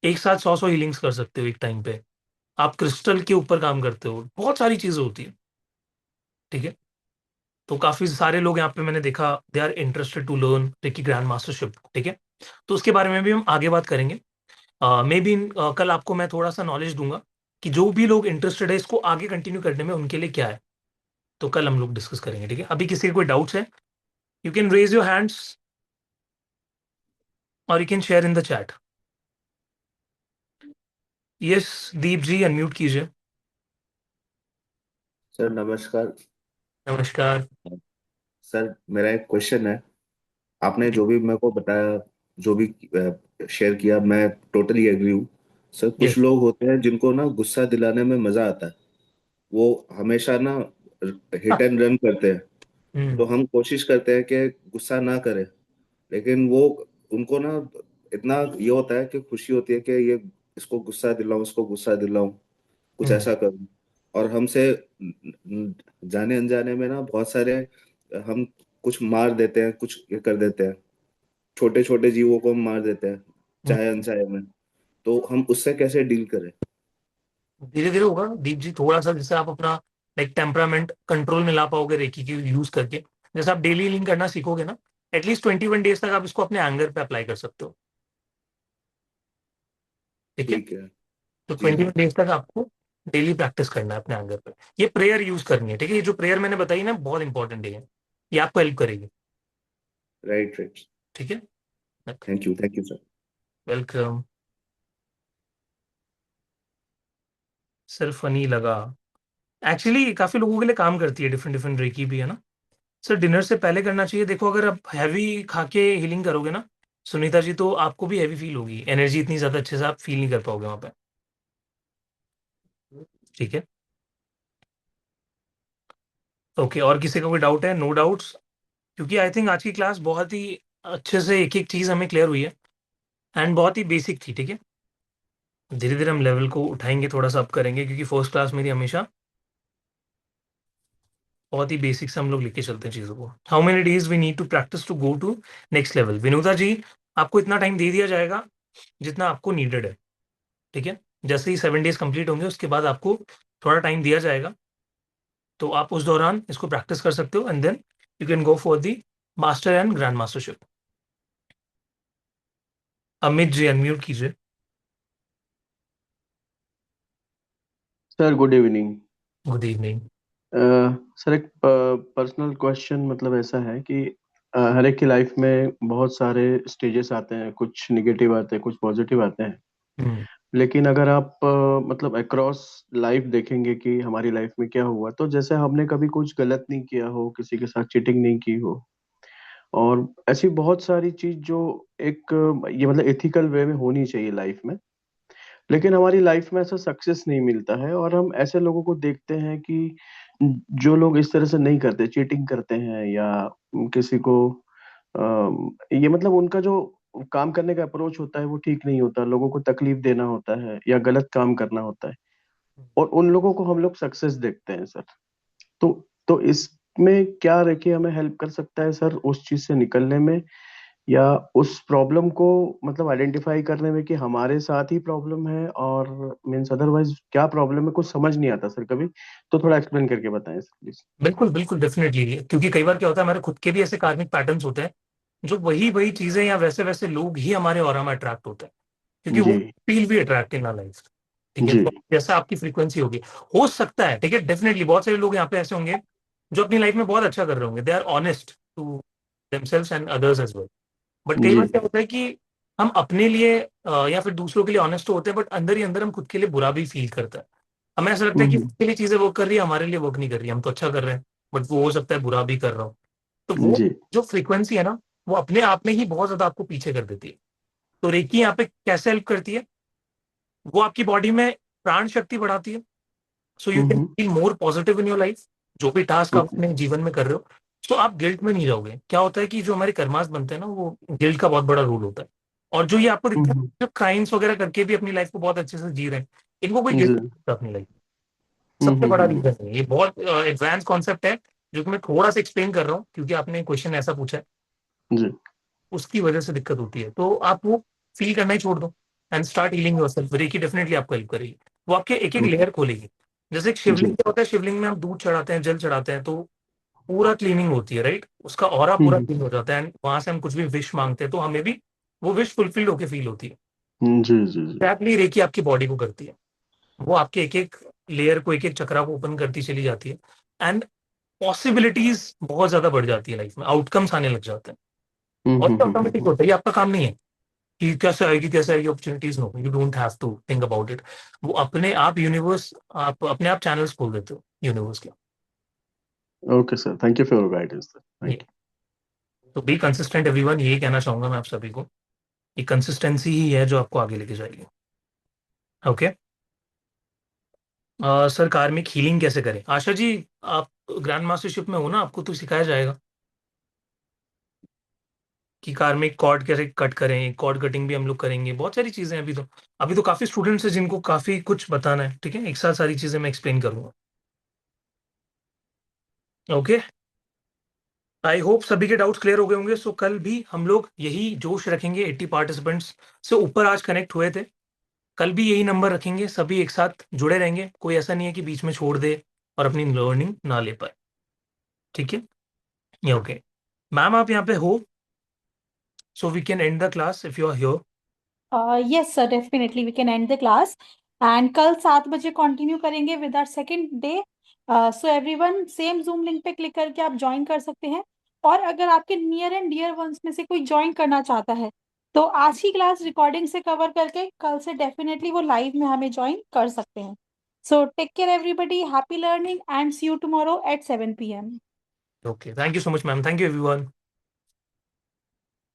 एक साथ 100 हीलिंग्स कर सकते हो एक टाइम पे, आप क्रिस्टल के ऊपर काम करते हो, बहुत सारी चीजें होती है, ठीक है। तो काफी सारे लोग यहाँ पे मैंने देखा they are interested to learn reiki grand mastership, ठीक है। तो उसके बारे में भी हम आगे बात करेंगे। मे बी कल आपको मैं थोड़ा सा नॉलेज दूंगा कि जो भी लोग इंटरेस्टेड है इसको आगे कंटिन्यू करने में उनके लिए क्या है। तो कल हम लोग डिस्कस करेंगे, ठीक है। अभी किसी के कोई डाउट्स है, you can raise your hands और you can share in the chat. Yes, Deep ji unmute कीजिए। सर नमस्कार। नमस्कार। सर मेरा एक क्वेश्चन है। आपने जो भी मेरे को बताया, जो भी शेयर किया, मैं टोटली एग्री हूँ। सर कुछ यस। लोग होते हैं जिनको ना गुस्सा दिलाने में मजा आता है। वो हमेशा ना हिट एंड रन करते हैं। तो हम्म। हम कोशिश करते हैं कि गुस्सा ना करें, लेकिन वो उनको ना इतना ये होता है कि खुशी होती है कि ये इसको गुस्सा दिलाऊं, इसको गुस्सा दिलाऊं, कुछ हम्म। ऐसा करूं। और हमसे जाने अनजाने में ना बहुत सारे हम कुछ मार देते हैं, कुछ ये कर देते हैं। छोटे छोटे जीवों को हम मार देते हैं, चाहे हम्म। अनचाहे में। तो हम उससे कैसे डील करें? धीरे धीरे होगा दीप जी, थोड़ा सा जैसे आप अपना लाइक टेम्परामेंट कंट्रोल में ला पाओगे रेकी की यूज करके। जैसे आप डेली हीलिंग करना सीखोगे ना, एटलीस्ट 21 डेज तक आप इसको अपने एंगर पे अप्लाई कर सकते हो, ठीक है। ठीक है। तो जी ट्वेंटी हाँ। वन डेज तक आपको डेली प्रैक्टिस करना है अपने एंगर पे। ये प्रेयर यूज करनी है, ठीक है। ये जो प्रेयर मैंने बताई ना बहुत इंपॉर्टेंट है, ये आपको हेल्प करेगी, राइट राइट। ठीक है। Thank you sir. वेलकम। सिर्फ फनी लगा, एक्चुअली काफी लोगों के लिए काम करती है, डिफरेंट डिफरेंट रेकी भी है ना। सर डिनर से पहले करना चाहिए। देखो अगर आप हैवी खा के हीलिंग करोगे ना सुनीता जी, तो आपको भी हैवी फील होगी, एनर्जी इतनी ज्यादा अच्छे से आप फील नहीं कर पाओगे वहां पे, ठीक है। ओके, और किसी का कोई डाउट है? नो डाउट्स, क्योंकि आई थिंक आज की क्लास बहुत ही अच्छे से एक एक चीज हमें क्लियर हुई है एंड बहुत ही बेसिक थी, ठीक है। धीरे धीरे हम लेवल को उठाएंगे, थोड़ा सा अप करेंगे, क्योंकि फर्स्ट क्लास मेरी हमेशा बहुत ही बेसिक से हम लोग लेके चलते हैं चीजों को। How many days we need to practice to go to next level? Vinoda ji, आपको इतना टाइम दे दिया जाएगा जितना आपको नीडेड है, ठीक है। जैसे ही 7 डेज कंप्लीट होंगे उसके बाद आपको थोड़ा टाइम दिया जाएगा, तो आप उस दौरान इसको प्रैक्टिस कर सकते हो and then you can go for the master and grand mastership. Amit ji unmute कीजिए। Sir good evening. Good evening. Sir एक पर्सनल क्वेश्चन मतलब ऐसा है कि हर एक की लाइफ में बहुत सारे स्टेजेस आते हैं, कुछ निगेटिव आते हैं, कुछ पॉजिटिव आते हैं। हम्म। लेकिन अगर आप मतलब अक्रॉस लाइफ देखेंगे कि हमारी लाइफ में क्या हुआ, तो जैसे हमने कभी कुछ गलत नहीं किया हो, किसी के साथ चीटिंग नहीं की हो, और ऐसी बहुत सारी चीज जो एक ये मतलब एथिकल वे में होनी चाहिए लाइफ में, लेकिन हमारी लाइफ में ऐसा सक्सेस नहीं मिलता है। और हम ऐसे लोगों को देखते हैं कि जो लोग इस तरह से नहीं करते, चीटिंग करते हैं या किसी को ये मतलब उनका जो काम करने का अप्रोच होता है वो ठीक नहीं होता, लोगों को तकलीफ देना होता है या गलत काम करना होता है, और उन लोगों को हम लोग सक्सेस देखते हैं सर। तो तो इसमें क्या रखिए हमें हेल्प कर सकता है सर उस चीज से निकलने में, या उस प्रॉब्लम को मतलब आइडेंटिफाई करने में कि हमारे साथ ही प्रॉब्लम है, और मीन्स अदरवाइज क्या प्रॉब्लम है कुछ समझ नहीं आता सर कभी। तो थोड़ा एक्सप्लेन करके बताएं सर प्लीज। बिल्कुल बिल्कुल, डेफिनेटली, क्योंकि कई बार क्या होता है हमारे खुद के भी ऐसे कार्मिक पैटर्न्स होते हैं, जो वही वही चीजें या वैसे वैसे लोग ही हमारे ऑरा में अट्रैक्ट होते हैं, क्योंकि जी। वो फील भी अट्रैक्ट इन लाइफ, ठीक है, जी। तो जैसा आपकी फ्रीक्वेंसी होगी, हो सकता है, ठीक है, डेफिनेटली बहुत सारे लोग यहाँ पे ऐसे होंगे जो अपनी लाइफ में बहुत अच्छा कर रहे होंगे, they are honest to themselves and others as well. But कई जी। बार क्या होता है कि हम अपने लिए या फिर दूसरों के लिए ऑनेस्ट तो होते हैं, बट अंदर ही अंदर हम खुद के लिए बुरा भी फील करता है। हमें ऐसा लगता है कि हम्म। उसके लिए चीजें वर्क कर रही है, हमारे लिए वर्क नहीं कर रही है, हम तो अच्छा कर रहे हैं, बट वो हो सकता है बुरा भी कर रहा हो। तो वो जी। जो फ्रीक्वेंसी है ना, वो अपने आप में ही बहुत ज्यादा आपको पीछे कर देती है। तो रेकी यहाँ पे कैसे हेल्प करती है, वो आपकी बॉडी में प्राण शक्ति बढ़ाती है, so you can hmm. Feel more positive in your life. जो भी टास्क आप ओके। अपने जीवन में कर रहे हो, तो आप गिल्ट में नहीं जाओगे। क्या होता है कि जो हमारे कर्मास बनते हैं ना, वो गिल्ट का बहुत बड़ा रोल होता है। और जो ये आपको दिखता है, हम्म। जो क्राइम्स वगैरह करके भी अपनी लाइफ को बहुत अच्छे से जी रहे हैं, इनको कोई गिल्ट जी। नहीं होता अपनी लाइफ। सबसे बड़ा रीजन है ये, बहुत एडवांस कॉन्सेप्ट है, जो कि मैं थोड़ा सा एक्सप्लेन कर रहा हूँ क्योंकि आपने क्वेश्चन ऐसा पूछा है, जी। उसकी वजह से दिक्कत होती है। तो आप वो फील करना ही छोड़ दो and start healing yourself. Reiki definitely आपको हेल्प करेगी, वो आपके एक एक ओके। लेयर खोलेगी। जैसे एक शिवलिंग जी। क्या होता है, शिवलिंग में हम दूध चढ़ाते हैं, जल चढ़ाते हैं, तो पूरा क्लीनिंग होती है, राइट, उसका ऑरा पूरा हम्म। क्लीन हो जाता है एंड वहां से हम कुछ भी विश मांगते हैं तो हमें भी वो विश फुलफिल्ड होकर फील होती है। जी। जी। जी। एग्जैक्टली रेकी आपकी बॉडी को करती है, वो आपके एक एक लेयर को, एक एक चक्रा को ओपन करती चली जाती है एंड पॉसिबिलिटीज बहुत ज्यादा बढ़ जाती है लाइफ में, आउटकम्स आने लग जाते हैं। और ये ऑटोमेटिक होता है, ये आपका काम नहीं है कि कैसे आएगी opportunities. No, you don't have to think about it. वो अपने आप यूनिवर्स, आप अपने आप चैनल्स खोल देते हो यूनिवर्स के। Okay sir, thank you for your guidance sir, ये थैंक तो बी कंसिस्टेंट एवरीवन, यही कहना चाहूंगा मैं आप सभी को। ये कंसिस्टेंसी ही है जो आपको आगे लेके जाएगी। ओके। सर, कार्मिक हीलिंग कैसे करें? आशा जी, आप ग्रैंड मास्टरशिप में हो ना, आपको तो सिखाया जाएगा कि कार्मिक कॉर्ड कैसे कट करें। कॉर्ड कटिंग भी हम लोग करेंगे, बहुत सारी चीजें हैं। अभी तो काफी स्टूडेंट्स हैं जिनको काफी कुछ बताना है, ठीक है, एक साथ सारी चीजें मैं एक्सप्लेन करूंगा। ओके, आई होप सभी के डाउट्स क्लियर हो गए होंगे। सो कल भी हम लोग यही जोश रखेंगे, 80 पार्टिसिपेंट्स से ऊपर आज कनेक्ट हुए थे। कल भी यही नंबर रखेंगे, सभी एक साथ जुड़े रहेंगे, कोई ऐसा नहीं है कि बीच में छोड़ दे और अपनी लर्निंग ना ले पाए। ठीक है, ये ओके। मैम, आप यहाँ पे हो, so we can end the class if you are here. Yes, sir, definitely we can end the class. And कल 7 बजे कंटिन्यू करेंगे with our second day. So everyone same zoom link पे click करके आप ज्वाइन कर सकते हैं। और अगर आपके नियर एंड डियर वंस में से कोई ज्वाइन करना चाहता है, तो आज की क्लास रिकॉर्डिंग से कवर करके कल से डेफिनेटली वो लाइव में हमें ज्वाइन कर सकते हैं। So take care everybody, happy learning and see you tomorrow at 7 p.m. Okay, thank you so much ma'am, thank you everyone.